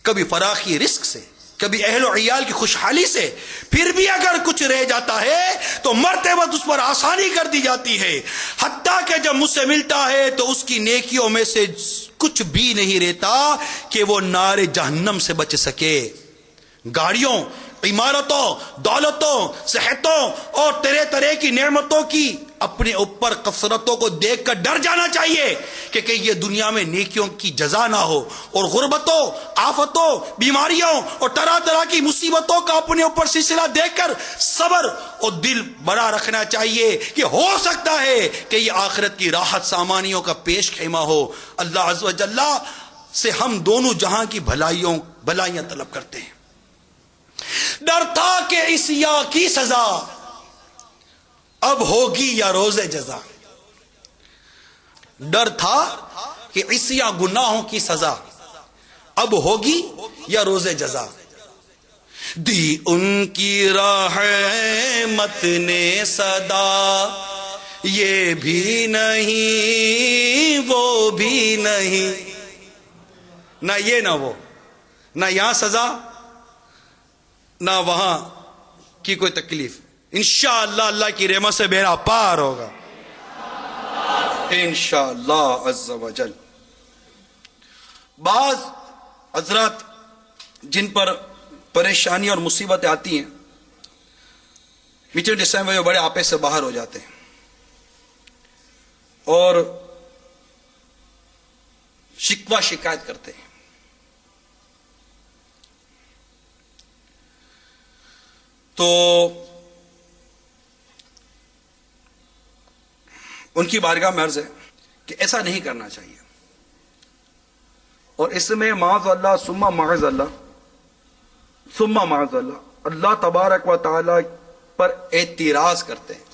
کبھی فراخی رزق سے، کبھی اہل و عیال کی خوشحالی سے. پھر بھی اگر کچھ رہ جاتا ہے تو مرتے وقت اس پر آسانی کر دی جاتی ہے، حتیٰ کہ جب مجھ سے ملتا ہے تو اس کی نیکیوں میں سے کچھ بھی نہیں رہتا کہ وہ نار جہنم سے بچ سکے. گاڑیوں، عمارتوں، دولتوں، صحتوں اور طرح طرح کی نعمتوں کی اپنے اوپر کثرتوں کو دیکھ کر ڈر جانا چاہیے کہ یہ دنیا میں نیکیوں کی جزا نہ ہو، اور غربتوں، آفتوں، بیماریوں اور طرح طرح کی مصیبتوں کا اپنے اوپر سلسلہ دیکھ کر صبر اور دل بڑا رکھنا چاہیے کہ ہو سکتا ہے کہ یہ آخرت کی راحت سامانیوں کا پیش خیمہ ہو. اللہ عز و جل سے ہم دونوں جہاں کی بھلائیاں طلب کرتے ہیں. ڈر تھا کہ اس یا کی سزا اب ہوگی یا روز جزا. ڈر تھا کہ اس یا گناہوں کی سزا اب ہوگی یا روز جزا. دی ان کی رحمت نے صدا، یہ بھی نہیں وہ بھی نہیں، نہ یہ نہ وہ، نہ یہاں سزا نہ وہاں کی کوئی تکلیف. انشاءاللہ اللہ کی رحمت سے بیڑا پار ہوگا انشاءاللہ عز و جل. بعض حضرات جن پر پریشانی اور مصیبتیں آتی ہیں میٹنگ ٹائم میں وہ بڑے آپے سے باہر ہو جاتے ہیں اور شکوہ شکایت کرتے ہیں. تو ان کی بارگاہ میں عرض ہے کہ ایسا نہیں کرنا چاہیے, اور اس میں معاذ اللہ ثم معاذ اللہ اللہ تبارک و تعالی پر اعتراض کرتے ہیں,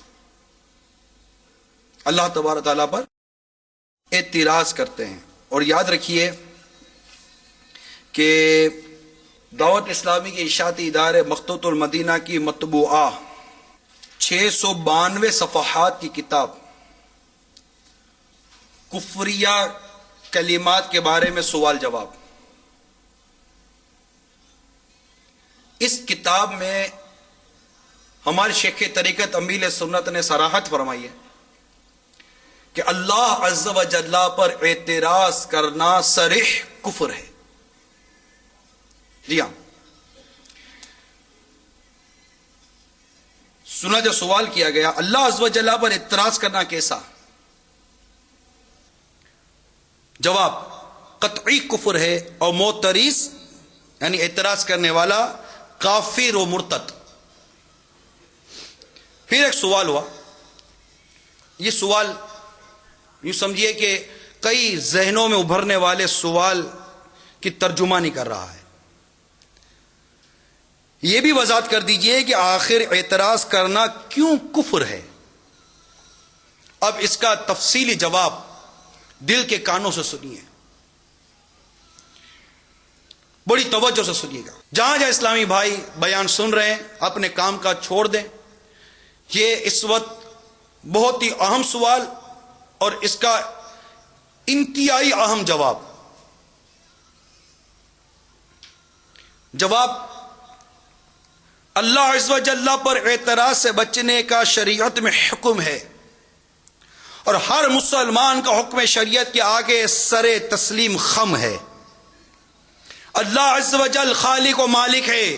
اللہ تبارک و تعالی پر اعتراض کرتے ہیں. اور یاد رکھیے کہ دعوت اسلامی کے اشاعتی ادارے مخطوط المدینہ کی مطبوعہ 692 صفحات کی کتاب کفریہ کلمات کے بارے میں سوال جواب, اس کتاب میں ہمارے شیخ طریقت امیل سنت نے صراحت فرمائی ہے کہ اللہ عز و جل پر اعتراض کرنا صریح کفر ہے. جی ہاں, سنا جو سوال کیا گیا اللہ عز و جل پر اعتراض کرنا کیسا؟ جواب قطعی کفر ہے, اور معترض یعنی اعتراض کرنے والا کافر و مرتد. پھر ایک سوال ہوا, یہ سوال یوں سمجھیے کہ کئی ذہنوں میں ابھرنے والے سوال کی ترجمانی کر رہا ہے. یہ بھی وضاحت کر دیجئے کہ آخر اعتراض کرنا کیوں کفر ہے. اب اس کا تفصیلی جواب دل کے کانوں سے سنیے, بڑی توجہ سے سنیے گا. جہاں جہاں اسلامی بھائی بیان سن رہے ہیں اپنے کام کا چھوڑ دیں. یہ اس وقت بہت ہی اہم سوال اور اس کا انتہائی اہم جواب اللہ عز و جل پر اعتراض سے بچنے کا شریعت میں حکم ہے, اور ہر مسلمان کا حکم شریعت کے آگے سر تسلیم خم ہے. اللہ عز و جل خالق و مالک ہے,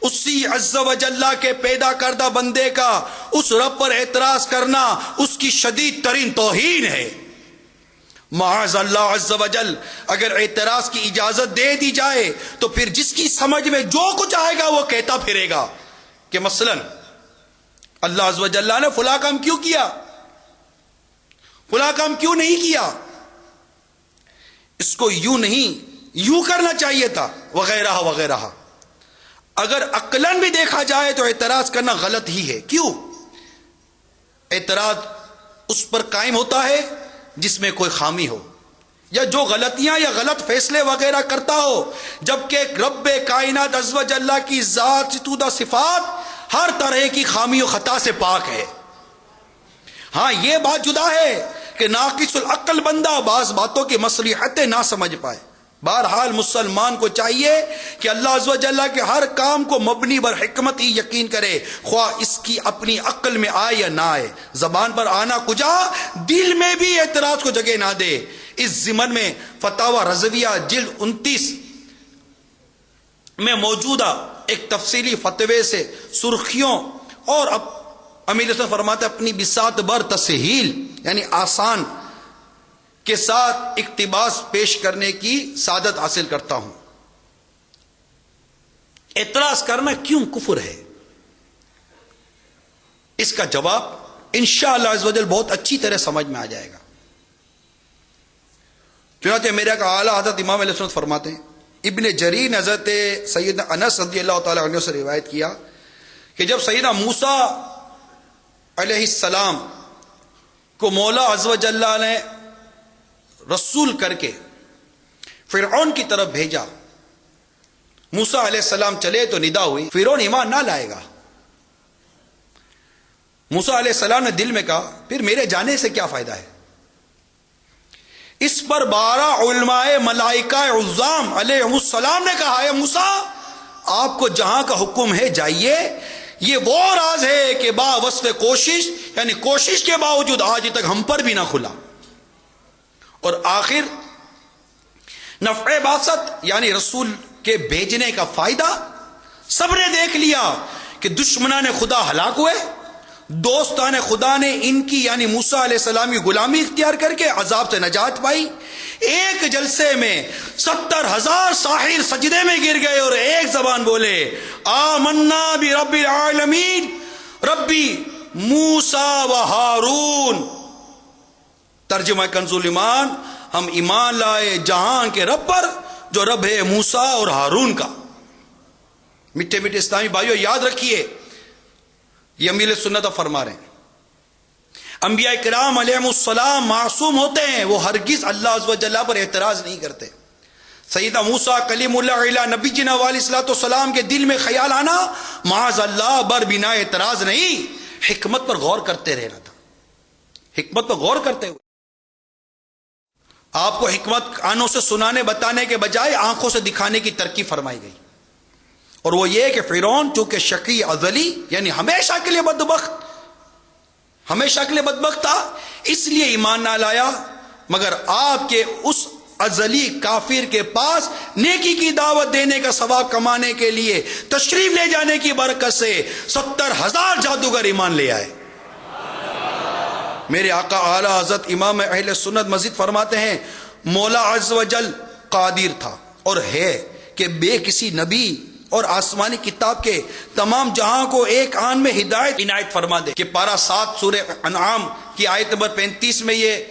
اسی عز و جل کے پیدا کردہ بندے کا اس رب پر اعتراض کرنا اس کی شدید ترین توہین ہے. معاذ اللہ عز و جل اگر اعتراض کی اجازت دے دی جائے تو پھر جس کی سمجھ میں جو کچھ آئے گا وہ کہتا پھرے گا کہ مثلا اللہ عز و جل نے فلاں کام کیوں کیا, فلاں کام کیوں نہیں کیا, اس کو یوں نہیں یوں کرنا چاہیے تھا, وغیرہ وغیرہ. اگر عقلاً بھی دیکھا جائے تو اعتراض کرنا غلط ہی ہے. کیوں؟ اعتراض اس پر قائم ہوتا ہے جس میں کوئی خامی ہو, یا جو غلطیاں یا غلط فیصلے وغیرہ کرتا ہو, جبکہ رب کائنات عز و جل کی ذات ستودہ صفات ہر طرح کی خامی و خطا سے پاک ہے. ہاں یہ بات جدا ہے کہ ناقص العقل بندہ بعض باتوں کی مصلحتیں نہ سمجھ پائے. بہرحال مسلمان کو چاہیے کہ اللہ عز و جل کے ہر کام کو مبنی بر حکمت ہی یقین کرے, خواہ اس کی اپنی عقل میں آئے یا نہ آئے. زبان پر آنا کجا, دل میں بھی اعتراض کو جگہ نہ دے. اس ضمن میں فتاوی رضویہ جلد 29 میں موجودہ ایک تفصیلی فتوے سے سرخیوں اور امیر حسن فرماتے اپنی بساط بر تسہیل یعنی آسان کے ساتھ اقتباس پیش کرنے کی سعادت حاصل کرتا ہوں. اعتراض کرنا کیوں کفر ہے, اس کا جواب انشاءاللہ عز و جل بہت اچھی طرح سمجھ میں آ جائے گا. چنانچہ میرا کا اعلیٰ حضرت امام علیہ السلام فرماتے ہیں, ابن جریر نے حضرت سیدنا انس رضی اللہ تعالی عنہ سے روایت کیا کہ جب سیدنا موسیٰ علیہ السلام کو مولا عز و جل نے رسول کر کے فرعون کی طرف بھیجا, موسیٰ علیہ السلام چلے تو ندا ہوئی فرعون ایمان نہ لائے گا. موسیٰ علیہ السلام نے دل میں کہا پھر میرے جانے سے کیا فائدہ ہے. اس پر 12 علماء ملائکہ عظام علیہ السلام نے کہا ہے موسیٰ آپ کو جہاں کا حکم ہے جائیے, یہ وہ راز ہے کہ با وسط کوشش یعنی کوشش کے باوجود آج تک ہم پر بھی نہ کھلا. اور آخر نفع باست یعنی رسول کے بھیجنے کا فائدہ سب نے دیکھ لیا کہ دشمنان خدا ہلاک ہوئے، دوستان خدا نے ان کی یعنی موسیٰ علیہ السلام کی غلامی اختیار کر کے عذاب سے نجات پائی۔ ایک جلسے میں 70,000 ساحر سجدے میں گر گئے اور ایک زبان بولے آمنا برب العالمین ربی موسیٰ و ہارون۔ ترجمہ کنز الایمان، ہم ایمان لائے جہاں کے رب پر جو رب ہے موسیٰ اور ہارون کا۔ میٹھے میٹھے اسلامی بھائیوں، یاد رکھیے یہ امیر سنت فرما رہے ہیں، انبیاء کرام علیہ السلام معصوم ہوتے ہیں، وہ ہرگز اللہ عز و جل پر اعتراض نہیں کرتے۔ سیدنا موسیٰ کلیم اللہ علیہ نبی جنا علیہ الصلوۃ والسلام کے دل میں خیال آنا معاذ اللہ بر بنا اعتراض نہیں، حکمت پر غور کرتے رہنا تھا۔ حکمت پر غور کرتے ہوئے آپ کو حکمت کانوں سے سنانے بتانے کے بجائے آنکھوں سے دکھانے کی ترکیب فرمائی گئی، اور وہ یہ کہ فرعون چونکہ شقی ازلی یعنی ہمیشہ کے لیے بدبخت تھا، اس لیے ایمان نہ لایا، مگر آپ کے اس ازلی کافر کے پاس نیکی کی دعوت دینے کا ثواب کمانے کے لیے تشریف لے جانے کی برکت سے 70,000 جادوگر ایمان لے آئے۔ میرے آقا اعلی حضرت امام اہل سنت مزید فرماتے ہیں مولا عز و جل قادر تھا اور ہے کہ بے کسی نبی اور آسمانی کتاب کے تمام جہاں کو ایک آن میں ہدایت عنایت فرما دے کہ پارہ 7 سورہ انعام کی آیت نمبر 35 میں یہ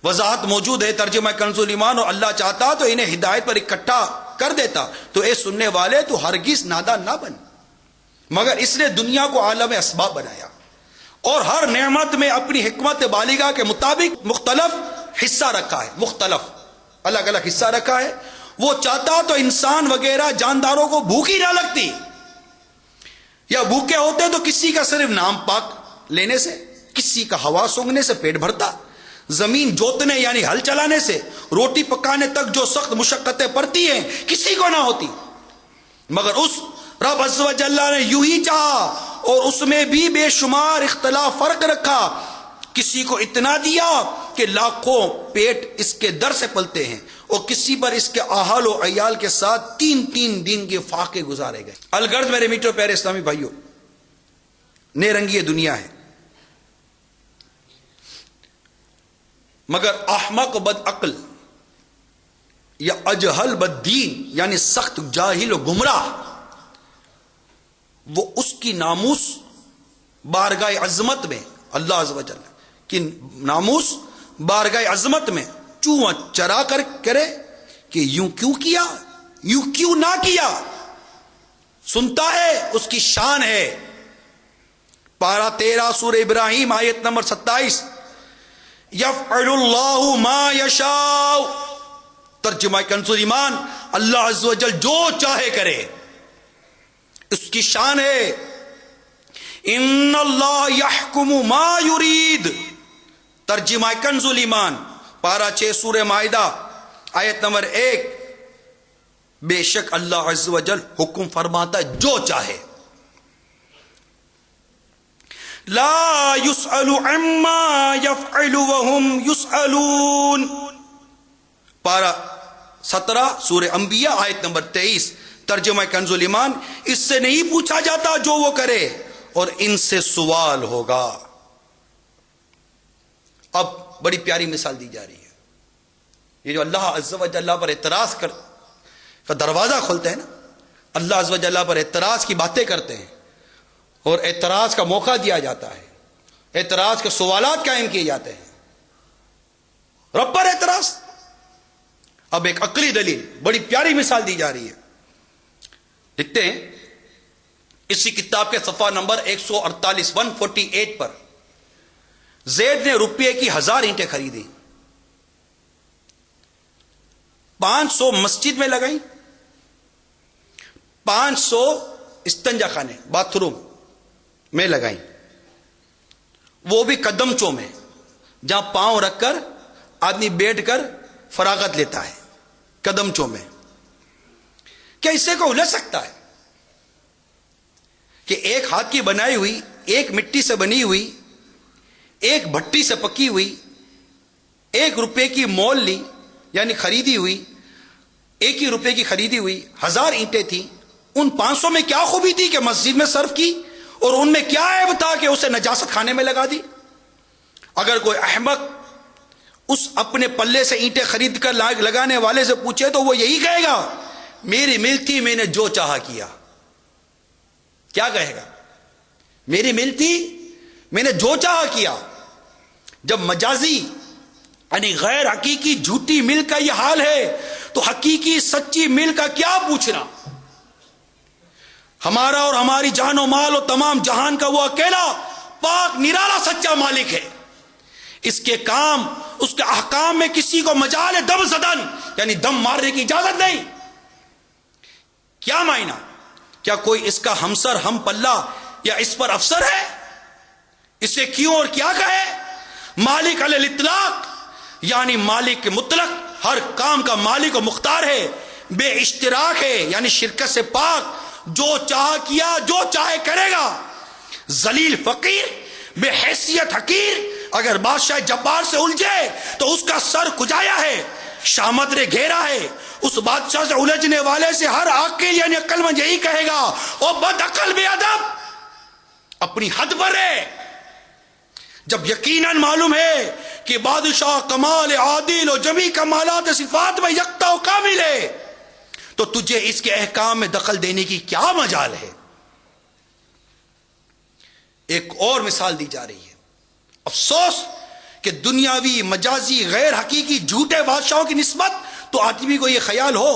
وضاحت موجود ہے ترجمہ کنز الایمان، اور اللہ چاہتا تو انہیں ہدایت پر اکٹھا کر دیتا۔ تو اے سننے والے تو ہرگز نادان نہ بن، مگر اس نے دنیا کو عالم اسباب بنایا اور ہر نعمت میں اپنی حکمت بالغہ کے مطابق مختلف حصہ رکھا ہے، مختلف الگ الگ حصہ رکھا ہے۔ وہ چاہتا تو انسان وغیرہ جانداروں کو بھوک ہی نہ لگتی، یا بھوکے ہوتے تو کسی کا صرف نام پاک لینے سے، کسی کا ہوا سونگنے سے پیٹ بھرتا، زمین جوتنے یعنی ہل چلانے سے، روٹی پکانے تک جو سخت مشقتیں پڑتی ہیں کسی کو نہ ہوتی، مگر اس رب عز و جل نے یوں ہی چاہا اور اس میں بھی بے شمار اختلاف فرق رکھا۔ کسی کو اتنا دیا کہ لاکھوں پیٹ اس کے در سے پلتے ہیں، اور کسی پر اس کے اہل و عیال کے ساتھ 3 دن کے فاقے گزارے گئے۔ الغرض میرے میٹھے پیارے اسلامی بھائیوں، نیرنگی یہ دنیا ہے، مگر احمق و بد عقل یا اجہل بد دین یعنی سخت جاہل و گمراہ، وہ اس کی ناموس بارگاہ عظمت میں، اللہ عز و جل کی ناموس بارگاہ عظمت میں چوں چرا کر کرے کہ یوں کیوں کیا، یوں کیوں نہ کیا، سنتا ہے اس کی شان ہے۔ پارہ 13 سورہ ابراہیم آیت نمبر 27، یفعل اللہ ما یشاء، ترجمہ کنز الایمان، اللہ عز و جل جو چاہے کرے، اس کی شان ہے۔ ان اللہ یحکم ما یرید، ترجمہ کنز الایمان پارہ 6 سورہ مائدہ آیت نمبر 1، بے شک اللہ عز و جل حکم فرماتا ہے جو چاہے۔ لا يسأل عما يفعل وهم يسألون، پارہ 17 سورہ انبیاء آیت نمبر 23، ترجمہ کنز الایمان، اس سے نہیں پوچھا جاتا جو وہ کرے اور ان سے سوال ہوگا۔ اب بڑی پیاری مثال دی جا رہی ہے، یہ جو اللہ عز و جل پر اعتراض کا دروازہ کھولتے ہیں نا، اللہ عز و جل پر اعتراض کی باتیں کرتے ہیں اور اعتراض کا موقع دیا جاتا ہے، اعتراض کے سوالات قائم کیے جاتے ہیں، رب پر اعتراض۔ اب ایک عقلی دلیل، بڑی پیاری مثال دی جا رہی ہے، لکھتے ہیں اسی کتاب کے صفحہ نمبر 148 148 پر، زید نے روپے کی 1000 اینٹیں خریدی، 500 مسجد میں لگائیں، 500 استنجا خانے باتھ روم میں لگائیں، وہ بھی قدمچوں میں جہاں پاؤں رکھ کر آدمی بیٹھ کر فراغت لیتا ہے، قدمچوں میں۔ کیا اسے کو الجھ سکتا ہے کہ ایک ہاتھ کی بنائی ہوئی، ایک مٹی سے بنی ہوئی، ایک بھٹی سے پکی ہوئی، 1 روپے کی مول لی، یعنی خریدی ہوئی 1 ہی روپے کی خریدی ہوئی 1000 اینٹیں تھیں، ان 500 میں کیا خوبی تھی کہ مسجد میں صرف کی، اور ان میں کیا عیب تھا کہ اسے نجاست خانے میں لگا دی؟ اگر کوئی احمق اس اپنے پلے سے اینٹیں خرید کر لگانے والے سے پوچھے تو وہ یہی کہے گا میری ملک تھی میں نے جو چاہا کیا. کیا کہے گا؟ میری ملک تھی میں نے جو چاہا کیا. جب مجازی یعنی غیر حقیقی جھوٹی ملک کا یہ حال ہے تو حقیقی سچی ملک کا کیا پوچھنا؟ ہمارا اور ہماری جان و مال اور تمام جہان کا وہ اکیلا پاک نرالا سچا مالک ہے. اس کے کام اس کے احکام میں کسی کو مجال دم زدن یعنی دم مارنے کی اجازت نہیں. کیا معنی؟ کیا کوئی اس کا ہمسر ہم پلہ یا اس پر افسر ہے؟ اسے کیوں اور کیا کہے؟ مالک علی الاطلاق یعنی مالک مطلق، ہر کام کا مالک و مختار ہے، بے اشتراک ہے یعنی شرکت سے پاک، جو چاہا کیا جو چاہے کرے گا. ذلیل فقیر بے حیثیت حقیر، اگر بادشاہ جبار سے الجھے تو اس کا سر کھجایا ہے، شامت نے گھیرا ہے. اس بادشاہ سے الجھنے والے سے ہر عاقل یعنی عقل مند یہی کہے گا او بد عقل بے ادب، اپنی حد پر ہے. جب یقیناً معلوم ہے کہ بادشاہ کمال عادل و جمی کمالات صفات میں یکتا و کامل ہے تو تجھے اس کے احکام میں دخل دینے کی کیا مجال ہے؟ ایک اور مثال دی جا رہی ہے. افسوس کہ دنیاوی مجازی غیر حقیقی جھوٹے بادشاہوں کی نسبت تو آدمی کو یہ خیال ہو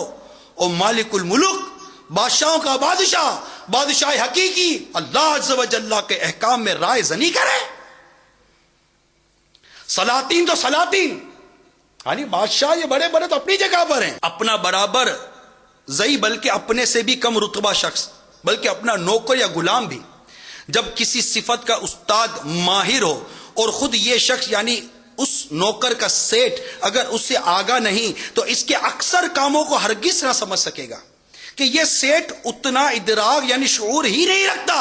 اور مالک الملک بادشاہوں کا بادشاہ، بادشاہ حقیقی اللہ عز و جل کے احکام میں رائے زنی کرے. سلاطین تو سلاطین یعنی بادشاہ یہ بڑے بڑے تو اپنی جگہ پر ہیں، اپنا برابر زئی بلکہ اپنے سے بھی کم رتبہ شخص بلکہ اپنا نوکر یا غلام بھی جب کسی صفت کا استاد ماہر ہو اور خود یہ شخص یعنی اس نوکر کا سیٹ اگر اس سے آگاہ نہیں تو اس کے اکثر کاموں کو ہرگز نہ سمجھ سکے گا کہ یہ سیٹ اتنا ادراک یعنی شعور ہی نہیں رکھتا.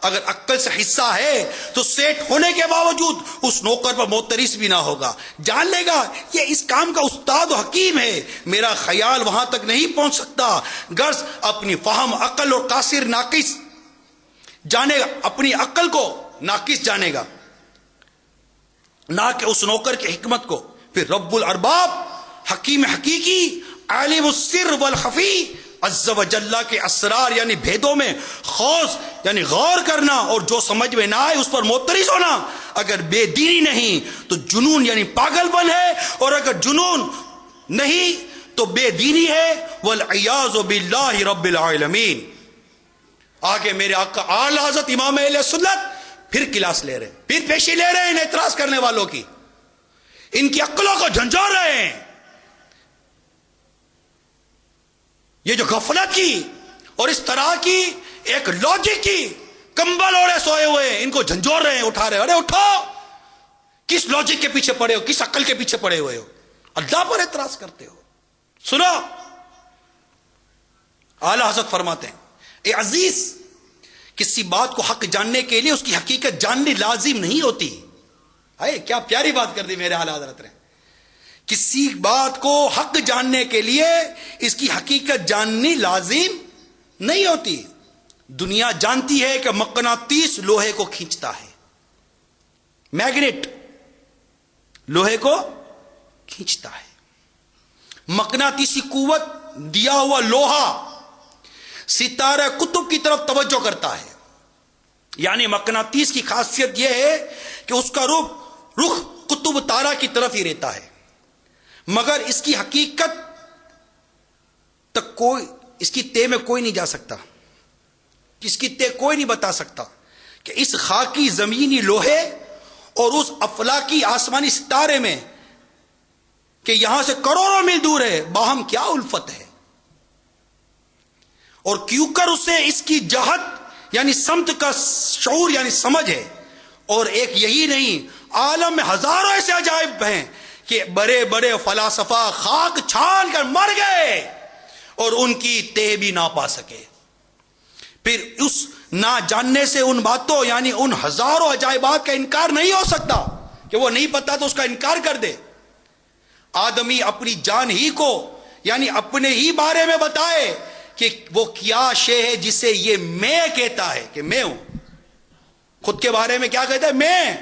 اگر عقل سے حصہ ہے تو سیٹ ہونے کے باوجود اس نوکر پر معترض بھی نہ ہوگا، جان لے گا یہ اس کام کا استاد و حکیم ہے، میرا خیال وہاں تک نہیں پہنچ سکتا. غرض اپنی فہم عقل اور قاصر ناقص جانے گا، اپنی عقل کو ناقص جانے گا نہ کہ اس نوکر کی حکمت کو. پھر رب الارباب حکیم حقیقی عالم السر والخفی عز و جل کے اسرار یعنی بھیدوں میں خوض یعنی غور کرنا اور جو سمجھ میں نہ آئے اس پر معترض ہونا. اگر بے دینی نہیں تو جنون یعنی پاگل پن ہے، اور اگر جنون نہیں تو بے دینی ہے. والعیاذ باللہ رب العالمین. آگے میرے آقا اعلی حضرت امام اہل سنت پھر کلاس لے رہے ہیں، پھر پیشی لے رہے ہیں ان اعتراض کرنے والوں کی، ان کی عقلوں کو جھنجھوڑ رہے ہیں. یہ جو غفلت کی اور اس طرح کی ایک لاجک کی کمبل اوڑے سوئے ہوئے ان کو جھنجھوڑ رہے ہیں، اٹھا رہے ہیں. ارے اٹھو، کس لاجک کے پیچھے پڑے ہو، کس عقل کے پیچھے پڑے ہوئے ہو، اللہ پر اعتراض کرتے ہو. سنو، اعلی حضرت فرماتے ہیں اے عزیز، کسی بات کو حق جاننے کے لیے اس کی حقیقت جاننی لازم نہیں ہوتی. کیا پیاری بات کر دی میرے اعلی حضرت نے. کسی بات کو حق جاننے کے لیے اس کی حقیقت جاننی لازم نہیں ہوتی. دنیا جانتی ہے کہ مقناطیس لوہے کو کھینچتا ہے، میگنیٹ لوہے کو کھینچتا ہے. مقناطیسی قوت دیا ہوا لوہا ستارہ قطب کی طرف توجہ کرتا ہے. یعنی مقناطیس کی خاصیت یہ ہے کہ اس کا رخ قطب تارہ کی طرف ہی رہتا ہے، مگر اس کی حقیقت تک کوئی، اس کی تہ میں کوئی نہیں جا سکتا، اس کی تہ کوئی نہیں بتا سکتا کہ اس خاکی زمینی لوہے اور اس افلاکی آسمانی ستارے میں کہ یہاں سے کروڑوں میل دور ہے باہم کیا الفت ہے، اور کیوں کر اسے اس کی جہت یعنی سمت کا شعور یعنی سمجھ ہے. اور ایک یہی نہیں، عالم میں ہزاروں ایسے عجائب ہیں کہ بڑے بڑے فلاسفہ خاک چھان کر مر گئے اور ان کی تہ بھی نہ پا سکے. پھر اس نہ جاننے سے ان باتوں یعنی ان ہزاروں عجائبات کا انکار نہیں ہو سکتا کہ وہ نہیں پتا تو اس کا انکار کر دے. آدمی اپنی جان ہی کو یعنی اپنے ہی بارے میں بتائے کہ وہ کیا شے ہے جسے یہ میں کہتا ہے کہ میں ہوں. خود کے بارے میں کیا کہتا ہے؟ میں.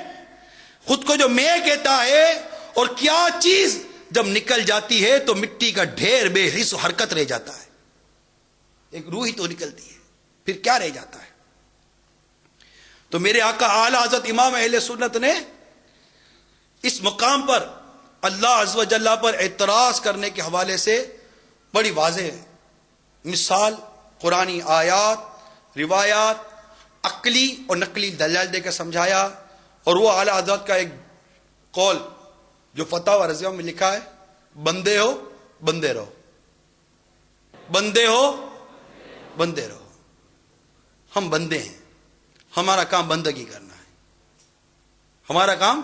خود کو جو میں کہتا ہے، اور کیا چیز جب نکل جاتی ہے تو مٹی کا ڈھیر بے حس و حرکت رہ جاتا ہے. ایک روح ہی تو نکلتی ہے، پھر کیا رہ جاتا ہے؟ تو میرے آقا اعلی حضرت امام اہل سنت نے اس مقام پر اللہ عز و جل پر اعتراض کرنے کے حوالے سے بڑی واضح مثال، قرآنی آیات، روایات، عقلی اور نقلی دلائل دے کر سمجھایا. اور وہ اعلی حضرت کا ایک قول جو فتاوی رضیہ میں لکھا ہے، بندے ہو بندے رہو، بندے ہو بندے رہو. ہم بندے ہیں، ہمارا کام بندگی کرنا ہے، ہمارا کام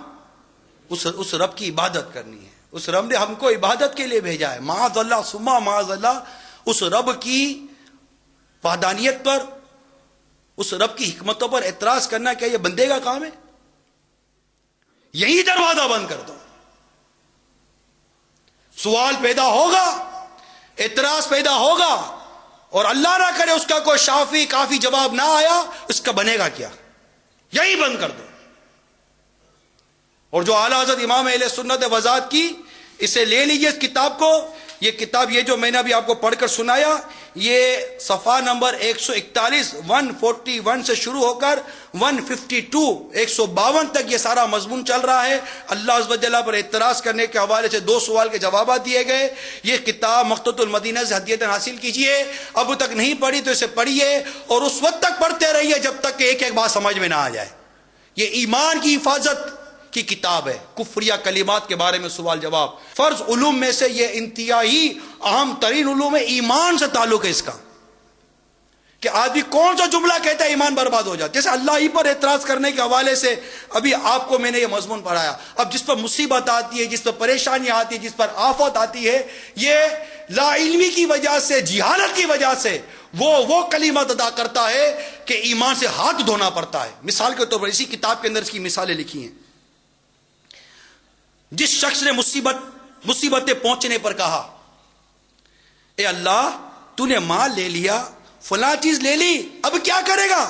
اس رب کی عبادت کرنی ہے. اس رب نے ہم کو عبادت کے لیے بھیجا ہے. معاذ اللہ ثم معاذ اللہ، اس رب کی وحدانیت پر، اس رب کی حکمتوں پر اعتراض کرنا کیا یہ بندے کا کام ہے؟ یہی دروازہ بند کر دو. سوال پیدا ہوگا، اعتراض پیدا ہوگا، اور اللہ نہ کرے اس کا کوئی شافی کافی جواب نہ آیا، اس کا بنے گا کیا؟ یہی بند کر دو. اور جو اعلیٰ حضرت امام اہل سنت نے وضاحت کی، اسے لے لیجئے اس کتاب کو. یہ کتاب، یہ جو میں نے ابھی آپ کو پڑھ کر سنایا، یہ صفحہ نمبر 141 141 سے شروع ہو کر 152 152 تک یہ سارا مضمون چل رہا ہے. اللہ عز و جل پر اعتراض کرنے کے حوالے سے 2 سوال کے جوابات دیے گئے. یہ کتاب مقتۃ المدینہ سے ہدیۃ حاصل کیجئے. اب تک نہیں پڑھی تو اسے پڑھیے، اور اس وقت تک پڑھتے رہیے جب تک کہ ایک ایک بات سمجھ میں نہ آ جائے. یہ ایمان کی حفاظت کی کتاب ہے. کفریہ کلمات کے بارے میں سوال جواب. فرض علوم میں سے یہ انتہائی اہم ترین علوم ہے. ایمان سے تعلق ہے اس کا، کہ آدمی کون سا جملہ کہتا ہے ایمان برباد ہو جاتا ہے. جیسے اللہ ہی پر اعتراض کرنے کے حوالے سے ابھی آپ کو میں نے یہ مضمون پڑھایا. اب جس پر مصیبت آتی ہے، جس پر پریشانی آتی ہے، جس پر آفت آتی ہے، یہ لا علمی کی وجہ سے، جہالت کی وجہ سے وہ کلمات ادا کرتا ہے کہ ایمان سے ہاتھ دھونا پڑتا ہے. مثال کے طور پر اسی کتاب کے اندر اس کی مثالیں لکھی ہیں. جس شخص نے مصیبتیں پہنچنے پر کہا، اے اللہ تو نے مال لے لیا، فلاں چیز لے لی، اب کیا کرے گا؟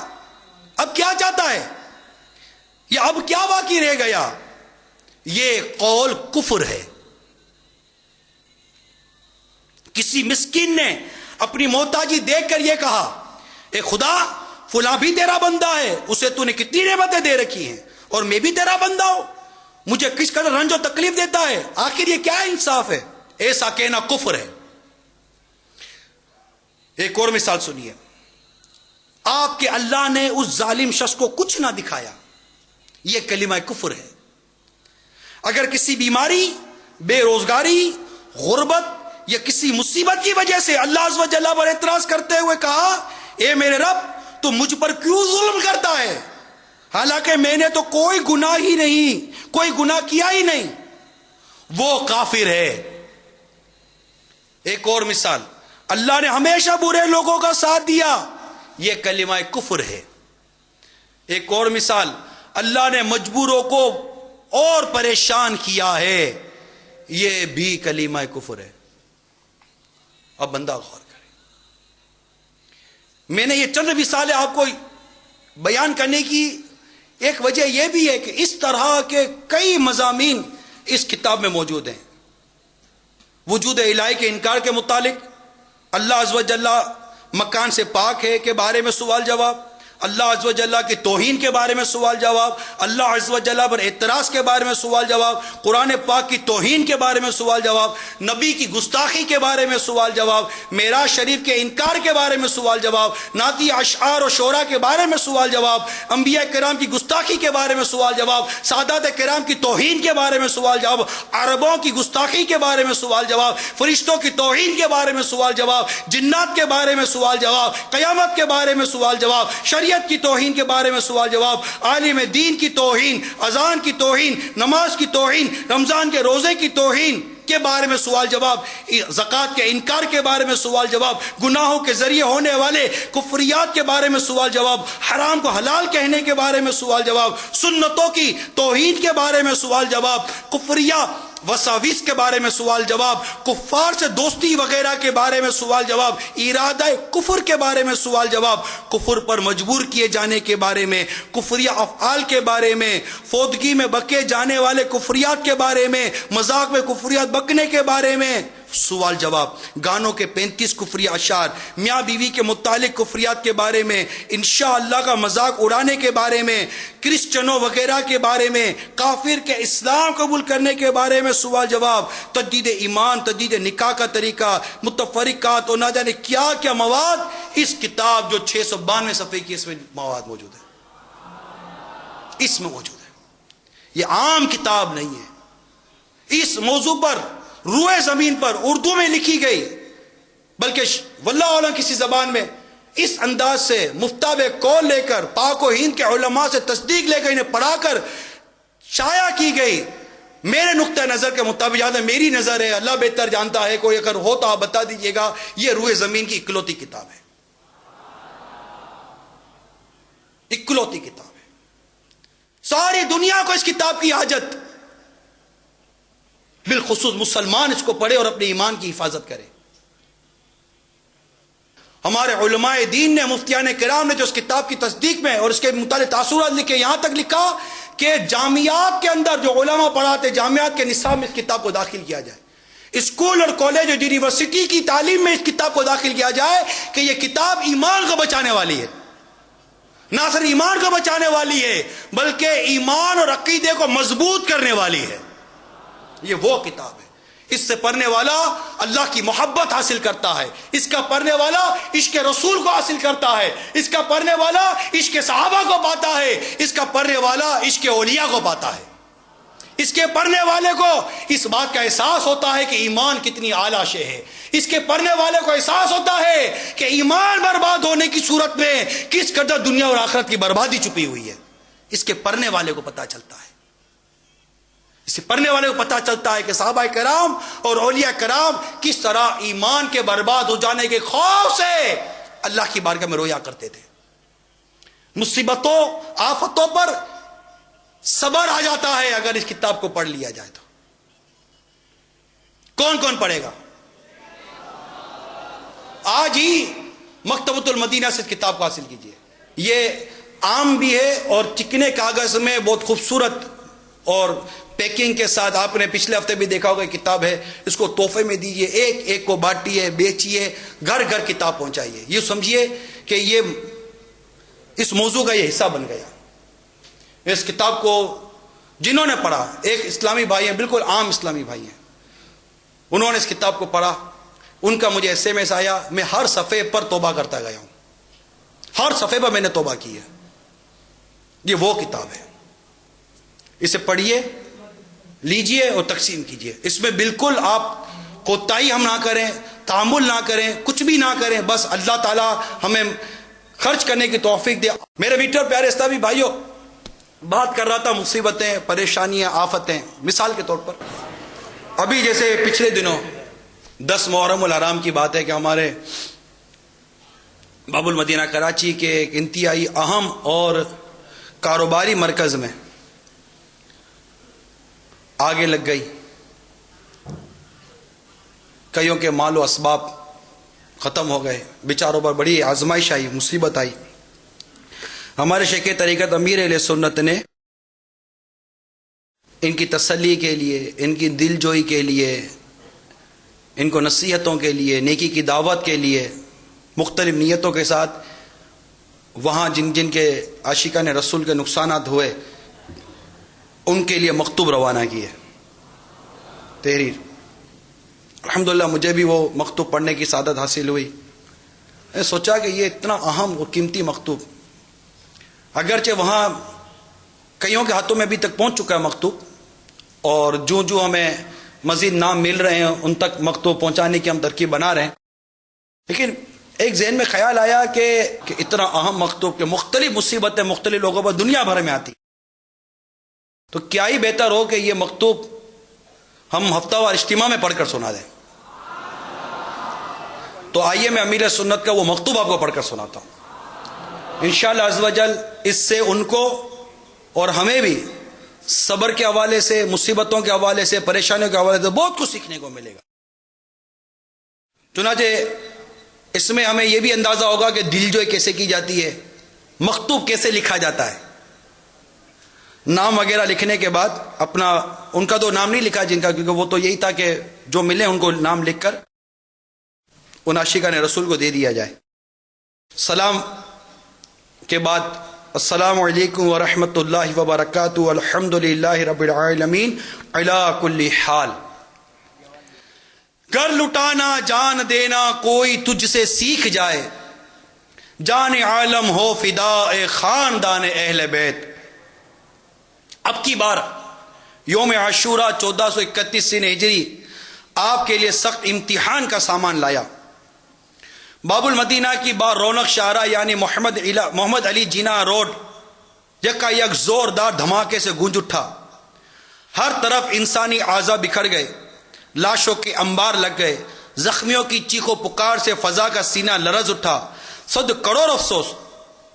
اب کیا چاہتا ہے؟ یا اب کیا باقی رہ گیا؟ یہ قول کفر ہے. کسی مسکین نے اپنی محتاجی دیکھ کر یہ کہا، اے خدا فلاں بھی تیرا بندہ ہے، اسے تو نے کتنی نعمتیں دے رکھی ہیں، اور میں بھی تیرا بندہ ہوں، مجھے کس قدر رنج و تکلیف دیتا ہے. آخر یہ کیا انصاف ہے؟ ایسا کہنا کفر ہے. ایک اور مثال سنیے. آپ کے اللہ نے اس ظالم شخص کو کچھ نہ دکھایا، یہ کلمہ کفر ہے. اگر کسی بیماری، بے روزگاری، غربت یا کسی مصیبت کی وجہ سے اللہ عز و جل پر اعتراض کرتے ہوئے کہا، اے میرے رب تو مجھ پر کیوں ظلم کرتا ہے، حالانکہ میں نے تو کوئی گناہ ہی نہیں، کوئی گناہ کیا ہی نہیں، وہ کافر ہے. ایک اور مثال. اللہ نے ہمیشہ برے لوگوں کا ساتھ دیا، یہ کلمہ کفر ہے. ایک اور مثال. اللہ نے مجبوروں کو اور پریشان کیا ہے، یہ بھی کلمہ کفر ہے. اب بندہ غور کرے. میں نے یہ چند مثالیں آپ کو بیان کرنے کی ایک وجہ یہ بھی ہے کہ اس طرح کے کئی مضامین اس کتاب میں موجود ہیں. وجود الہی کے انکار کے متعلق، اللہ عز و جل مکان سے پاک ہے کے بارے میں سوال جواب، اللہ عز و جل کی توہین کے بارے میں سوال جواب، اللہ عز و جل پر اعتراض کے بارے میں سوال جواب، قرآن پاک کی توہین کے بارے میں سوال جواب، نبی کی گستاخی کے بارے میں سوال جواب، معراج شریف کے انکار کے بارے میں سوال جواب، نعتی اشعار و شعراء کے بارے میں سوال جواب، انبیاء کرام کی گستاخی کے بارے میں سوال جواب، سادات کرام کی توہین کے بارے میں سوال جواب، عربوں کی گستاخی کے بارے میں سوال جواب، فرشتوں کی توہین کے بارے میں سوال جواب، جنات کے بارے میں سوال جواب، قیامت کے بارے میں سوال جواب، شریعت کی توہین کے بارے میں سوال جواب، عالم دین کی توہین، اذان کی توہین، نماز کی توہین، رمضان کے روزے کی توہین کے بارے میں سوال جواب، زکوٰۃ کے انکار کے بارے میں سوال جواب، گناہوں کے ذریعے ہونے والے کفریات کے بارے میں سوال جواب، حرام کو حلال کہنے کے بارے میں سوال جواب، سنتوں کی توہین کے بارے میں سوال جواب، کفریہ وساوس کے بارے میں سوال جواب، کفار سے دوستی وغیرہ کے بارے میں سوال جواب، ارادہ کفر کے بارے میں سوال جواب، کفر پر مجبور کیے جانے کے بارے میں، کفریہ افعال کے بارے میں، فوتگی میں بکے جانے والے کفریات کے بارے میں، مذاق میں کفریات بکنے کے بارے میں سوال جواب، گانوں کے 35 کفری اشعار، میاں بیوی کے متعلق کفریات کے بارے میں، انشاءاللہ کا مذاق اڑانے کے بارے میں، کرسچنوں وغیرہ کے بارے میں، کافر کے اسلام قبول کرنے کے بارے میں سوال جواب، تجدید ایمان، تجدید نکاح کا طریقہ، متفرقات اور نہ جانے کیا کیا مواد اس کتاب جو 692 صفحے کی اس میں مواد موجود ہے، اس میں موجود ہے۔ یہ عام کتاب نہیں ہے، اس موضوع پر روئے زمین پر اردو میں لکھی گئی، بلکہ واللہ عالم کسی زبان میں اس انداز سے مفتاب قول لے کر پاک و ہند کے علماء سے تصدیق لے کر انہیں پڑھا کر شائع کی گئی۔ میرے نقطہ نظر کے مطابق، یاد ہے میری نظر ہے، اللہ بہتر جانتا ہے، کوئی اگر ہو تو آپ بتا دیجئے گا، یہ روئے زمین کی اکلوتی کتاب ہے، اکلوتی کتاب ہے۔ ساری دنیا کو اس کتاب کی حاجت، بالخصوص مسلمان اس کو پڑھے اور اپنے ایمان کی حفاظت کرے۔ ہمارے علماء دین نے، مفتیان کرام نے جو اس کتاب کی تصدیق میں اور اس کے متعلق تاثرات لکھے، یہاں تک لکھا کہ جامعات کے اندر جو علماء پڑھاتے، جامعات کے نصاب میں اس کتاب کو داخل کیا جائے، اسکول اور کالج اور یونیورسٹی کی تعلیم میں اس کتاب کو داخل کیا جائے کہ یہ کتاب ایمان کو بچانے والی ہے، نہ صرف ایمان کو بچانے والی ہے بلکہ ایمان اور عقیدے کو مضبوط کرنے والی ہے۔ یہ وہ کتاب ہے، اس سے پڑھنے والا اللہ کی محبت حاصل کرتا ہے، اس کا پڑھنے والا عشق رسول کو حاصل کرتا ہے، اس کا پڑھنے والا عشق صحابہ کو پاتا ہے، اس کا پڑھنے والا عشق اولیاء کو پاتا ہے، اس کے پڑھنے والے کو اس بات کا احساس ہوتا ہے کہ ایمان کتنی اعلیٰ شے ہے، اس کے پڑھنے والے کو احساس ہوتا ہے کہ ایمان برباد ہونے کی صورت میں کس قدر دنیا اور آخرت کی بربادی چھپی ہوئی ہے، اس کے پڑھنے والے کو پتہ چلتا ہے، اس سے پڑھنے والے کو پتہ چلتا ہے کہ صحابہ کرام اور اولیاء کرام کس طرح ایمان کے برباد ہو جانے کے خوف سے اللہ کی بارگاہ میں رویا کرتے تھے۔ مصیبتوں آفتوں پر صبر آ جاتا ہے اگر اس کتاب کو پڑھ لیا جائے تو۔ کون کون پڑھے گا؟ آج ہی مکتبۃ المدینہ سے اس کتاب کو حاصل کیجیے، یہ عام بھی ہے اور چکنے کاغذ میں بہت خوبصورت اور پیکنگ کے ساتھ، آپ نے پچھلے ہفتے بھی دیکھا ہوگا کتاب ہے، اس کو تحفے میں دیجئے، ایک ایک کو بانٹیے، بیچیے، گھر گھر کتاب پہنچائیے، یہ سمجھیے کہ یہ اس موضوع کا یہ حصہ بن گیا۔ اس کتاب کو جنہوں نے پڑھا، ایک اسلامی بھائی ہیں، بالکل عام اسلامی بھائی ہیں، انہوں نے اس کتاب کو پڑھا، ان کا مجھے ایس ایم ایس آیا، میں ہر صفحے پر توبہ کرتا گیا ہوں، ہر صفحے پر میں نے توبہ کی ہے۔ یہ وہ کتاب ہے، اسے پڑھیے، لیجئے اور تقسیم کیجئے، اس میں بالکل آپ کوتاہی ہم نہ کریں، تعامل نہ کریں، کچھ بھی نہ کریں، بس اللہ تعالی ہمیں خرچ کرنے کی توفیق دے۔ میرے میٹر پیارے اسلامی بھائیوں، بات کر رہا تھا مصیبتیں، پریشانیاں، آفتیں، مثال کے طور پر ابھی جیسے پچھلے دنوں 10 محرم الحرام کی بات ہے کہ ہمارے باب المدینہ کراچی کے ایک انتہائی اہم اور کاروباری مرکز میں آگے لگ گئی، کئیوں کے مال و اسباب ختم ہو گئے، بیچاروں پر بڑی آزمائش آئی، مصیبت آئی۔ ہمارے شیخ طریقت امیر اہل سنت نے ان کی تسلی کے لیے، ان کی دل جوئی کے لیے، ان کو نصیحتوں کے لیے، نیکی کی دعوت کے لیے مختلف نیتوں کے ساتھ وہاں جن جن کے عاشقان رسول کے نقصانات ہوئے ان کے لیے مکتوب روانہ کیے، تحریر۔ الحمدللہ مجھے بھی وہ مکتوب پڑھنے کی سعادت حاصل ہوئی۔ میں نے سوچا کہ یہ اتنا اہم اور قیمتی مکتوب، اگرچہ وہاں کئیوں کے ہاتھوں میں ابھی تک پہنچ چکا ہے مکتوب، اور جو جو ہمیں مزید نام مل رہے ہیں ان تک مکتوب پہنچانے کی ہم ترکیب بنا رہے ہیں، لیکن ایک ذہن میں خیال آیا کہ اتنا اہم مکتوب کہ مختلف مصیبتیں مختلف لوگوں پر دنیا بھر میں آتی، تو کیا ہی بہتر ہو کہ یہ مکتوب ہم ہفتہ وار اجتماع میں پڑھ کر سنا دیں۔ تو آئیے میں امیر سنت کا وہ مکتوب آپ کو پڑھ کر سناتا ہوں، انشاءاللہ عز و جل اس سے ان کو اور ہمیں بھی صبر کے حوالے سے، مصیبتوں کے حوالے سے، پریشانیوں کے حوالے سے بہت کچھ سیکھنے کو ملے گا. چنانچہ اس میں ہمیں یہ بھی اندازہ ہوگا کہ دل جو کیسے کی جاتی ہے، مکتوب کیسے لکھا جاتا ہے. نام وغیرہ لکھنے کے بعد اپنا، ان کا تو نام نہیں لکھا جن کا، کیونکہ وہ تو یہی تھا کہ جو ملے ان کو نام لکھ کر ان عاشقان رسول کو دے دیا جائے. سلام کے بعد السلام علیکم ورحمۃ اللہ وبرکاتہ، الحمد للہ رب العالمین علی کل حال. گھر لٹانا جان دینا کوئی تجھ سے سیکھ جائے، جان عالم ہو فدا اے خاندان اہل بیت. اب کی بار یوم عاشورہ 1431 ہجری آپ کے لیے سخت امتحان کا سامان لایا. باب المدینہ کی بار رونق شاہراہ یعنی محمد علی جناح روڈ یکا یک زوردار دھماکے سے گونج اٹھا. ہر طرف انسانی اعضاء بکھر گئے، لاشوں کے انبار لگ گئے، زخمیوں کی چیخ و پکار سے فضا کا سینہ لرز اٹھا. 100 کروڑ افسوس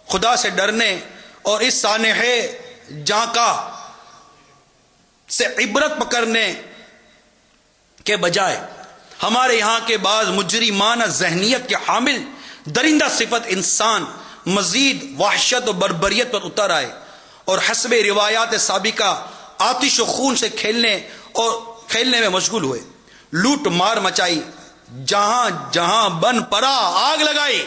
خدا سے ڈرنے اور اس سانحے جہاں کا سے عبرت پکڑنے کے بجائے ہمارے یہاں کے بعض مجرمانہ ذہنیت کے حامل درندہ صفت انسان مزید وحشت و بربریت پر اتر آئے اور حسب روایات سابقہ آتش و خون سے کھیلنے میں مشغول ہوئے. لوٹ مار مچائی، جہاں جہاں بن پڑا آگ لگائی.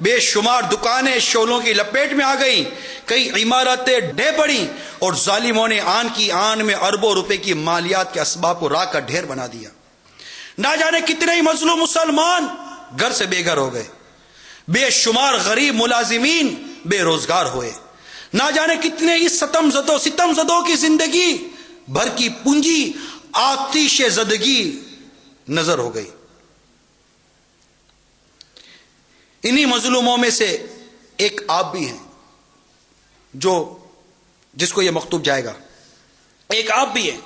بے شمار دکانیں شعلوں کی لپیٹ میں آ گئیں، کئی عمارتیں ڈھہ پڑیں اور ظالموں نے آن کی آن میں اربوں روپے کی مالیات کے اسباب کو راکھ کا ڈھیر بنا دیا. نہ جانے کتنے ہی مظلوم مسلمان گھر سے بے گھر ہو گئے، بے شمار غریب ملازمین بے روزگار ہوئے. نہ جانے کتنے ہی ستم زدوں کی زندگی بھر کی پونجی آتش زدگی نظر ہو گئی. انہی مظلوموں میں سے ایک آپ بھی ہیں جس کو یہ مکتوب جائے گا. ایک آپ بھی ہیں،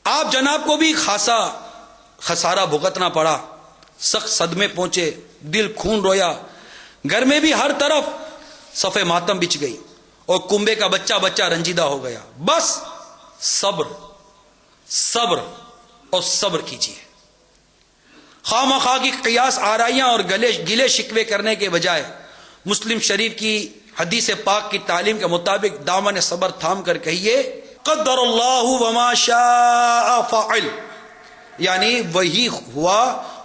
آپ جناب کو بھی خاصا خسارہ بھگتنا پڑا، سخت صدمے پہنچے، دل خون رویا. گھر میں بھی ہر طرف صف ماتم بچھ گئی اور کنبے کا بچہ رنجیدہ ہو گیا. بس صبر اور صبر کیجیے. خواہ کی قیاس آرائیاں اور گلے شکوے کرنے کے بجائے مسلم شریف کی حدیث پاک کی تعلیم کے مطابق دامن صبر تھام کر کہیے قدر اللہ وما شاء فعل، یعنی وہی ہوا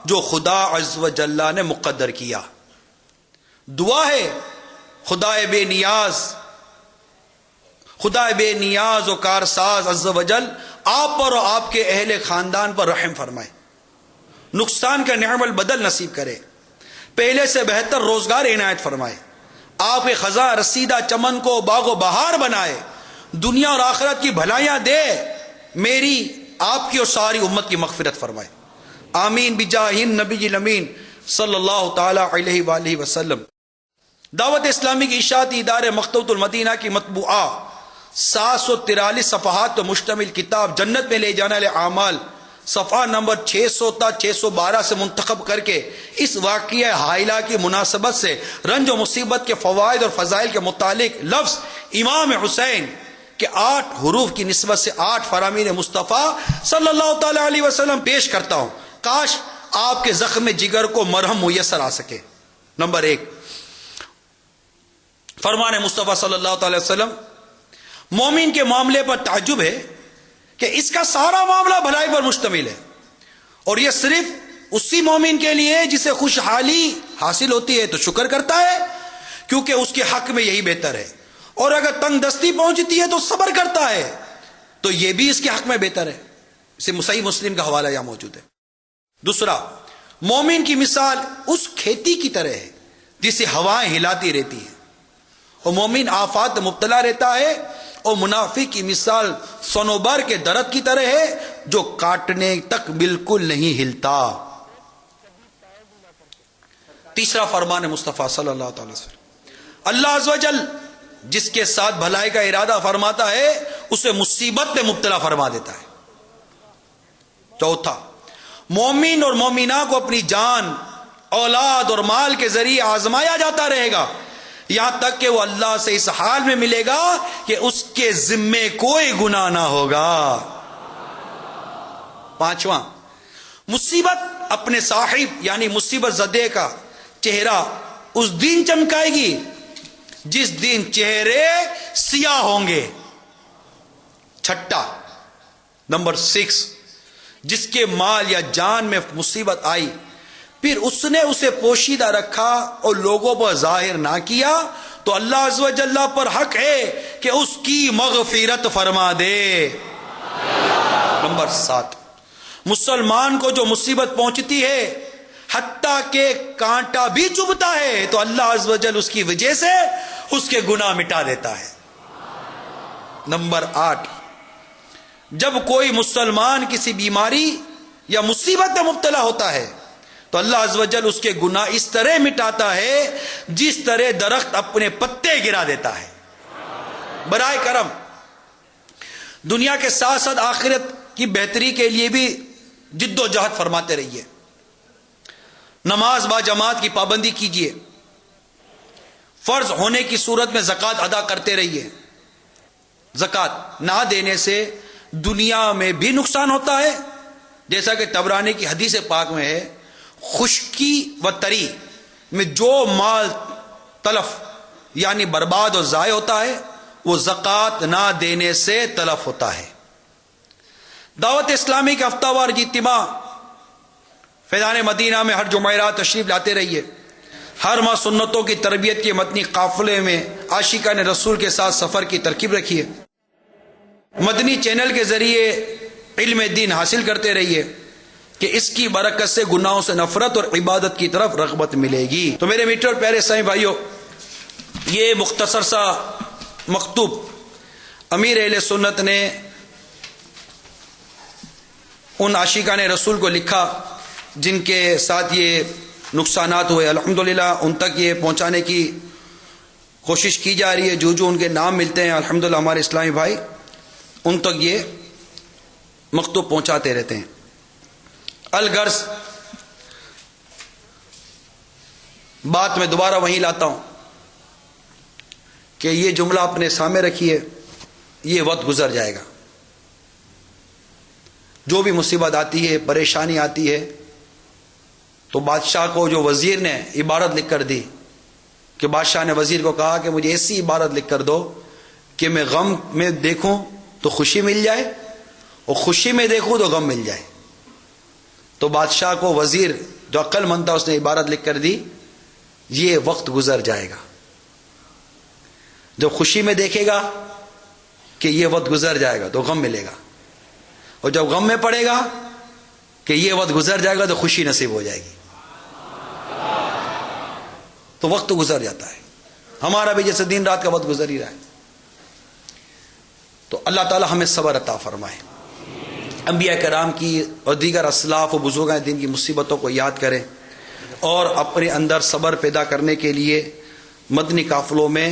جو خدا عز و جل نے مقدر کیا. دعا ہے خدا بے نیاز و کارساز عز و جل آپ پر اور آپ کے اہل خاندان پر رحم فرمائے، نقصان کا نعم البدل نصیب کرے، پہلے سے بہتر روزگار عنایت فرمائے، آپ کے خزاں رسیدہ چمن کو باغ و بہار بنائے، دنیا اور آخرت کی بھلائیاں دے، میری آپ کی اور ساری امت کی مغفرت فرمائے. آمین بجاہ النبی الامین صلی اللہ تعالی علیہ وآلہ وسلم. دعوت اسلامی کی اشاعتی ادارے مکتبۃ المدینہ کی مطبوعہ 743 صفحات پر مشتمل کتاب جنت میں لے جانے والے اعمال صفحہ نمبر 600 تا 612 سے منتخب کر کے اس واقعہ ہائلہ کی مناسبت سے رنج و مصیبت کے فوائد اور فضائل کے متعلق لفظ امام حسین کے 8 حروف کی نسبت سے 8 فرامین مصطفیٰ صلی اللہ تعالی علیہ وسلم پیش کرتا ہوں. کاش آپ کے زخم جگر کو مرہم میسر آ سکے. نمبر 1، فرمان مصطفیٰ صلی اللہ تعالی وسلم. مومن کے معاملے پر تعجب ہے کہ اس کا سارا معاملہ بھلائی پر مشتمل ہے، اور یہ صرف اسی مومن کے لیے جسے خوشحالی حاصل ہوتی ہے تو شکر کرتا ہے کیونکہ اس کے حق میں یہی بہتر ہے، اور اگر تنگ دستی پہنچتی ہے تو صبر کرتا ہے تو یہ بھی اس کے حق میں بہتر ہے. اسے صحیح مسلم کا حوالہ یہاں موجود ہے. دوسرا، مومن کی مثال اس کھیتی کی طرح ہے جسے ہوائیں ہلاتی رہتی ہیں، اور مومن آفات میں مبتلا رہتا ہے، اور منافق کی مثال صنوبر کے درخت کی طرح ہے جو کاٹنے تک بالکل نہیں ہلتا. تیسرا فرمان مصطفیٰ صلی اللہ تعالی وسلم، اللہ عز و جل جس کے ساتھ بھلائی کا ارادہ فرماتا ہے اسے مصیبت میں مبتلا فرما دیتا ہے. چوتھا، مومن اور مومنہ کو اپنی جان، اولاد اور مال کے ذریعے آزمایا جاتا رہے گا یہاں تک کہ وہ اللہ سے اس حال میں ملے گا کہ اس کے ذمے کوئی گناہ نہ ہوگا۔ پانچواں، مصیبت اپنے صاحب یعنی مصیبت زدے کا چہرہ اس دن چمکائے گی جس دن چہرے سیاہ ہوں گے۔ چھٹا، نمبر 6، جس کے مال یا جان میں مصیبت آئی پھر اس نے اسے پوشیدہ رکھا اور لوگوں پر ظاہر نہ کیا تو اللہ عز و جل پر حق ہے کہ اس کی مغفرت فرما دے۔ نمبر 7، مسلمان کو جو مصیبت پہنچتی ہے حتیٰ کہ کانٹا بھی چبھتا ہے تو اللہ عز و جل اس کی وجہ سے اس کے گناہ مٹا دیتا ہے۔ نمبر 8، جب کوئی مسلمان کسی بیماری یا مصیبت میں مبتلا ہوتا ہے تو اللہ عز و جل اس کے گناہ اس طرح مٹاتا ہے جس طرح درخت اپنے پتے گرا دیتا ہے۔ برائے کرم دنیا کے ساتھ ساتھ آخرت کی بہتری کے لیے بھی جد و جہد فرماتے رہیے۔ نماز با جماعت کی پابندی کیجیے، فرض ہونے کی صورت میں زکوٰۃ ادا کرتے رہیے۔ زکوٰۃ نہ دینے سے دنیا میں بھی نقصان ہوتا ہے، جیسا کہ طبرانی کی حدیث پاک میں ہے، خشکی و تری میں جو مال تلف یعنی برباد اور ضائع ہوتا ہے وہ زکوٰۃ نہ دینے سے تلف ہوتا ہے۔ دعوت اسلامی کے ہفتہ وار اجتماع فیضان مدینہ میں ہر جمعرات تشریف لاتے رہیے۔ ہر ماہ سنتوں کی تربیت کے مدنی قافلے میں عاشقان رسول کے ساتھ سفر کی ترکیب رکھیے۔ مدنی چینل کے ذریعے علم دین حاصل کرتے رہیے کہ اس کی برکت سے گناہوں سے نفرت اور عبادت کی طرف رغبت ملے گی۔ تو میرے میٹھے اور پیارے اسلامی بھائیوں، یہ مختصر سا مکتوب امیر اہل سنت نے ان عاشقان رسول کو لکھا جن کے ساتھ یہ نقصانات ہوئے۔ الحمدللہ ان تک یہ پہنچانے کی کوشش کی جا رہی ہے۔ جو جو ان کے نام ملتے ہیں الحمدللہ ہمارے اسلامی بھائی ان تک یہ مکتوب پہنچاتے رہتے ہیں۔ الغرض بات میں دوبارہ وہیں لاتا ہوں کہ یہ جملہ اپنے سامنے رکھیے، یہ وقت گزر جائے گا۔ جو بھی مصیبت آتی ہے، پریشانی آتی ہے، تو بادشاہ کو جو وزیر نے عبارت لکھ کر دی کہ بادشاہ نے وزیر کو کہا کہ مجھے ایسی عبارت لکھ کر دو کہ میں غم میں دیکھوں تو خوشی مل جائے اور خوشی میں دیکھوں تو غم مل جائے۔ تو بادشاہ کو وزیر جو عقل مند تھا اس نے عبارت لکھ کر دی، یہ وقت گزر جائے گا۔ جب خوشی میں دیکھے گا کہ یہ وقت گزر جائے گا تو غم ملے گا، اور جب غم میں پڑے گا کہ یہ وقت گزر جائے گا تو خوشی نصیب ہو جائے گی۔ تو وقت گزر جاتا ہے، ہمارا بھی جیسے دن رات کا وقت گزر ہی رہا ہے۔ تو اللہ تعالی ہمیں صبر عطا فرمائے، انبیاء کرام کی اور دیگر اسلاف و بزرگان دین کی مصیبتوں کو یاد کریں اور اپنے اندر صبر پیدا کرنے کے لیے مدنی قافلوں میں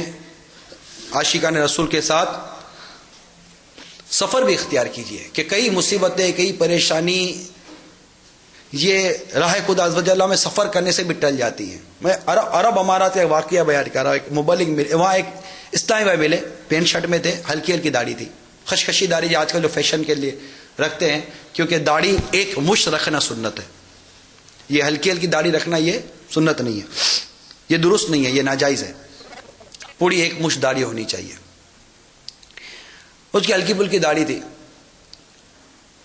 عاشقان رسول کے ساتھ سفر بھی اختیار کیجیے کہ کئی مصیبتیں، کئی پریشانی یہ راہ خدا عز و جل میں سفر کرنے سے بھی ٹل جاتی ہیں۔ میں عرب امارات کا واقعہ بیان کر رہا ہوں۔ ایک مبلغ ملے، وہاں ایک اسلامی بھائی ملے، پینٹ شرٹ میں تھے، ہلکی ہلکی داڑھی تھی، خشخشی داڑھی جو آج کل جو فیشن کے لیے رکھتے ہیں، کیونکہ داڑھی ایک مشت رکھنا سنت ہے، یہ ہلکی ہلکی داڑھی رکھنا یہ سنت نہیں ہے، یہ درست نہیں ہے، یہ ناجائز ہے، پوری ایک مشت داڑھی ہونی چاہیے۔ اس کی ہلکی پھلکی داڑھی تھی،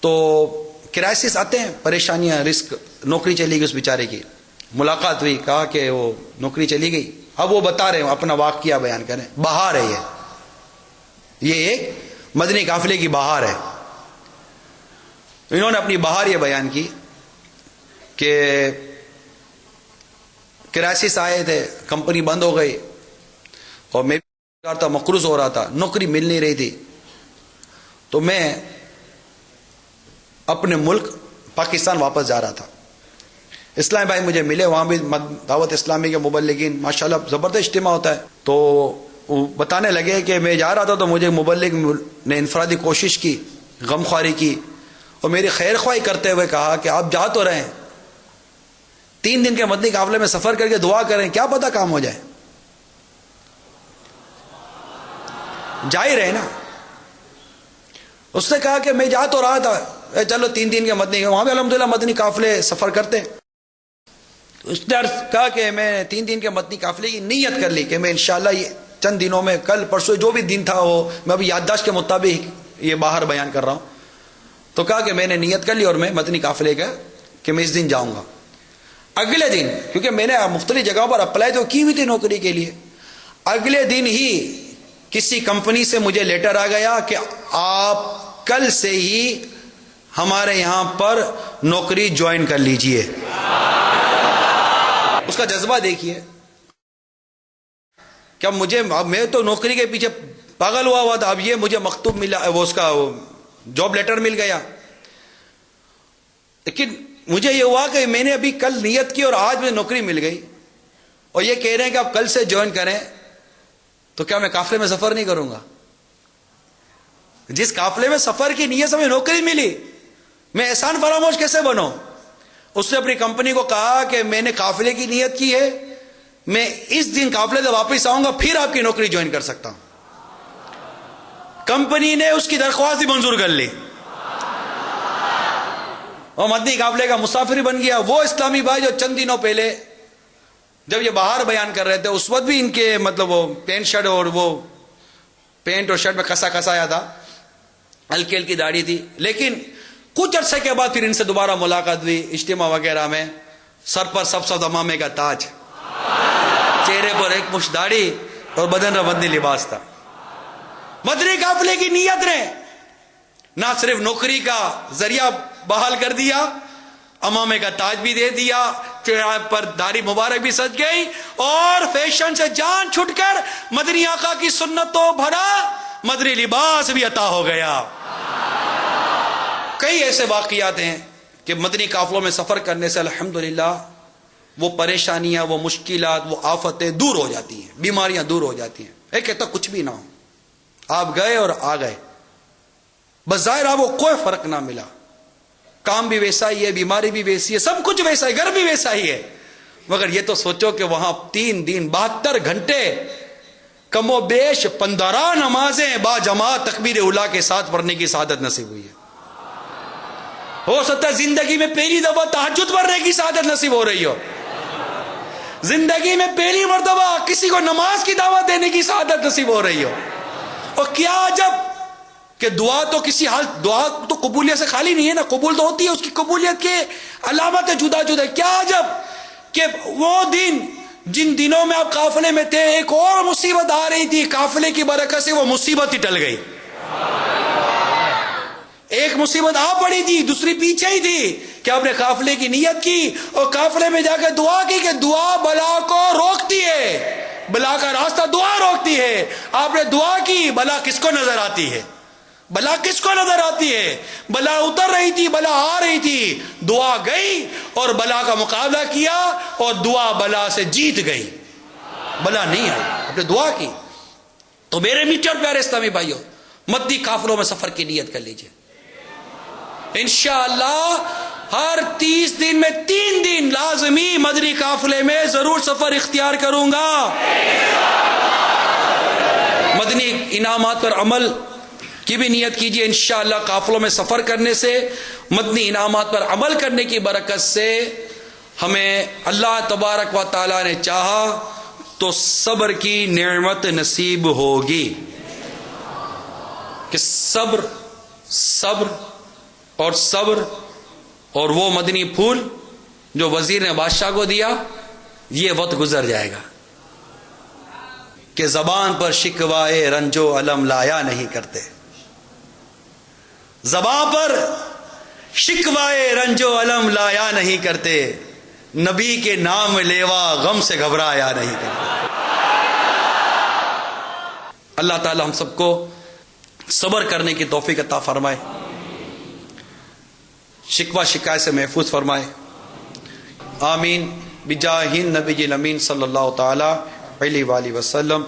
تو کرائسس آتے ہیں، پریشانیاں، رزق، نوکری چلی گئی اس بیچارے کی، ملاقات ہوئی، کہا کہ وہ نوکری چلی گئی۔ اب وہ بتا رہے ہیں، اپنا واقعہ بیان کریں، بہار ہے یہ ایک مدنی قافلے کی بہار ہے۔ انہوں نے اپنی بہار یہ بیان کی کہ کرائسس آئے تھے، کمپنی بند ہو گئی اور میں بھی مقروض ہو رہا تھا، نوکری مل نہیں رہی تھی، تو میں اپنے ملک پاکستان واپس جا رہا تھا۔ اسلام بھائی مجھے ملے، وہاں بھی دعوت اسلامی کے مبلغین ماشاءاللہ زبردست اجتماع ہوتا ہے، تو وہ بتانے لگے کہ میں جا رہا تھا تو مجھے مبلغ نے انفرادی کوشش کی، غم خواری کی اور میری خیر خواہی کرتے ہوئے کہا کہ آپ جا تو رہے ہیں، 3 دن کے مدنی قافلے میں سفر کر کے دعا کریں، کیا پتہ کام ہو جائے۔ جا ہی رہے نا. اس نے کہا کہ میں جا تو رہا تھا, چلو 3 دن کے مدنی, وہاں پہ الحمدللہ مدنی قافلے سفر کرتے ہیں. اس نے کہا کہ میں 3 دن کے مدنی قافلے کی نیت کر لی کہ میں انشاءاللہ یہ چند دنوں میں, کل پرسوں جو بھی دن تھا وہ میں ابھی یادداشت کے مطابق یہ باہر بیان کر رہا ہوں. تو کہا کہ میں نے نیت کر لی اور میں مدنی قافلے کا کہ میں اس دن جاؤں گا. اگلے دن, کیونکہ میں نے مختلف جگہوں پر اپلائی تو کی ہوئی تھی نوکری کے لیے, اگلے دن ہی کسی کمپنی سے مجھے لیٹر آ گیا کہ آپ کل سے ہی ہمارے یہاں پر نوکری جوائن کر لیجئے. اس کا جذبہ دیکھیے. کیا میں تو نوکری کے پیچھے پاگل ہوا تھا, اب یہ مجھے مکتوب ملا, وہ اس کا جاب لیٹر مل گیا. لیکن مجھے یہ ہوا کہ میں نے ابھی کل نیت کی اور آج مجھے نوکری مل گئی, اور یہ کہہ رہے ہیں کہ آپ کل سے جوائن کریں, تو کیا میں قافلے میں سفر نہیں کروں گا؟ جس قافلے میں سفر کی نیت سے مجھے نوکری ملی, میں احسان فراموش کیسے بنوں؟ اس نے اپنی کمپنی کو کہا کہ میں نے قافلے کی نیت کی ہے, میں اس دن قافلے سے واپس آؤں گا, پھر آپ کی نوکری جوائن کر سکتا ہوں. کمپنی نے اس کی درخواست ہی منظور کر لی, اور مدنی قافلے کا مسافر بن گیا. وہ اسلامی بھائی جو چند دنوں پہلے جب یہ باہر بیان کر رہے تھے, اس وقت بھی ان کے مطلب وہ پینٹ شرٹ اور وہ پینٹ اور شرٹ میں کسا کسایا تھا, ہلکی ہلکی داڑھی تھی. لیکن کچھ عرصے کے بعد پھر ان سے دوبارہ ملاقات ہوئی اجتماع وغیرہ میں. سر پر سب امامے کا تاج, چہرے پر ایک مشت داڑھی اور بدن پر مدنی لباس تھا. مدنی قافلے کی نیت نے نہ صرف نوکری کا ذریعہ بحال کر دیا, امامے کا تاج بھی دے دیا, چہرے پر داڑھی مبارک بھی سج گئی, اور فیشن سے جان چھٹ کر مدنی آقا کی سنتوں بھرا مدنی لباس بھی عطا ہو گیا. کئی ایسے واقعات ہیں کہ مدنی قافلوں میں سفر کرنے سے الحمدللہ وہ پریشانیاں, وہ مشکلات, وہ آفتیں دور ہو جاتی ہیں, بیماریاں دور ہو جاتی ہیں. ایک کہتا کچھ بھی نہ ہو, آپ گئے اور آ گئے, بظاہر آپ کو کوئی فرق نہ ملا, کام بھی ویسا ہی ہے, بیماری بھی ویسی ہے, سب کچھ ویسا ہے, گھر بھی ویسا ہی ہے, مگر یہ تو سوچو کہ وہاں 3 دن 72 گھنٹے کم و بیش 15 نمازیں با جماعت تکبیر اولیٰ کے ساتھ پڑھنے کی سعادت نصیب ہوئی ہے. ہو سکتا ہے زندگی میں پہلی دفعہ تہجد پڑھنے کی سعادت نصیب ہو رہی ہو, زندگی میں پہلی مرتبہ کسی کو نماز کی دعوت دینے کی سعادت نصیب ہو رہی ہو. اور کیا عجب کہ دعا تو کسی حال, دعا تو قبولیت سے خالی نہیں ہے نا, قبول تو ہوتی ہے, اس کی قبولیت کے علامتیں جدا جدا. کیا عجب کہ وہ دن جن دنوں میں آپ قافلے میں تھے, ایک اور مصیبت آ رہی تھی, قافلے کی برکت سے وہ مصیبت ہی ٹل گئی. ایک مصیبت آ پڑی تھی, دوسری پیچھے ہی تھی کہ آپ نے قافلے کی نیت کی اور قافلے میں جا کے دعا کی کہ دعا بلا کو روکتی ہے, بلا کا راستہ دعا روکتی ہے. آپ نے دعا کی, بلا کس کو نظر آتی ہے, بلا کس کو نظر آتی ہے؟ بلا اتر رہی تھی, بلا آ رہی تھی, دعا گئی اور بلا کا مقابلہ کیا اور دعا بلا سے جیت گئی, بلا نہیں آئی, آپ نے دعا کی. تو میرے میٹھے اور پیارے اسلامی بھائیوں, مدنی قافلوں میں سفر کی نیت کر لیجئے. انشاءاللہ ہر 30 دن میں 3 دن لازمی مدنی قافلے میں ضرور سفر اختیار کروں گا. مدنی انعامات پر عمل کی بھی نیت کیجئے. انشاءاللہ قافلوں میں سفر کرنے سے, مدنی انعامات پر عمل کرنے کی برکت سے ہمیں اللہ تبارک و تعالی نے چاہا تو صبر کی نعمت نصیب ہوگی. کہ صبر اور وہ مدنی پھول جو وزیر نے بادشاہ کو دیا, یہ وقت گزر جائے گا. کہ زبان پر شکوائے رنج و علم لایا نہیں کرتے, زبان پر شکوائے رنج و علم لایا نہیں کرتے, نبی کے نام لیوا غم سے گھبرایا نہیں کرتے. اللہ تعالی ہم سب کو صبر کرنے کی توفیق عطا فرمائے, شکوہ شکایت سے محفوظ فرمائے. آمین بجاہ النبی الامین صلی اللہ تعالی علیہ وآلہ وسلم.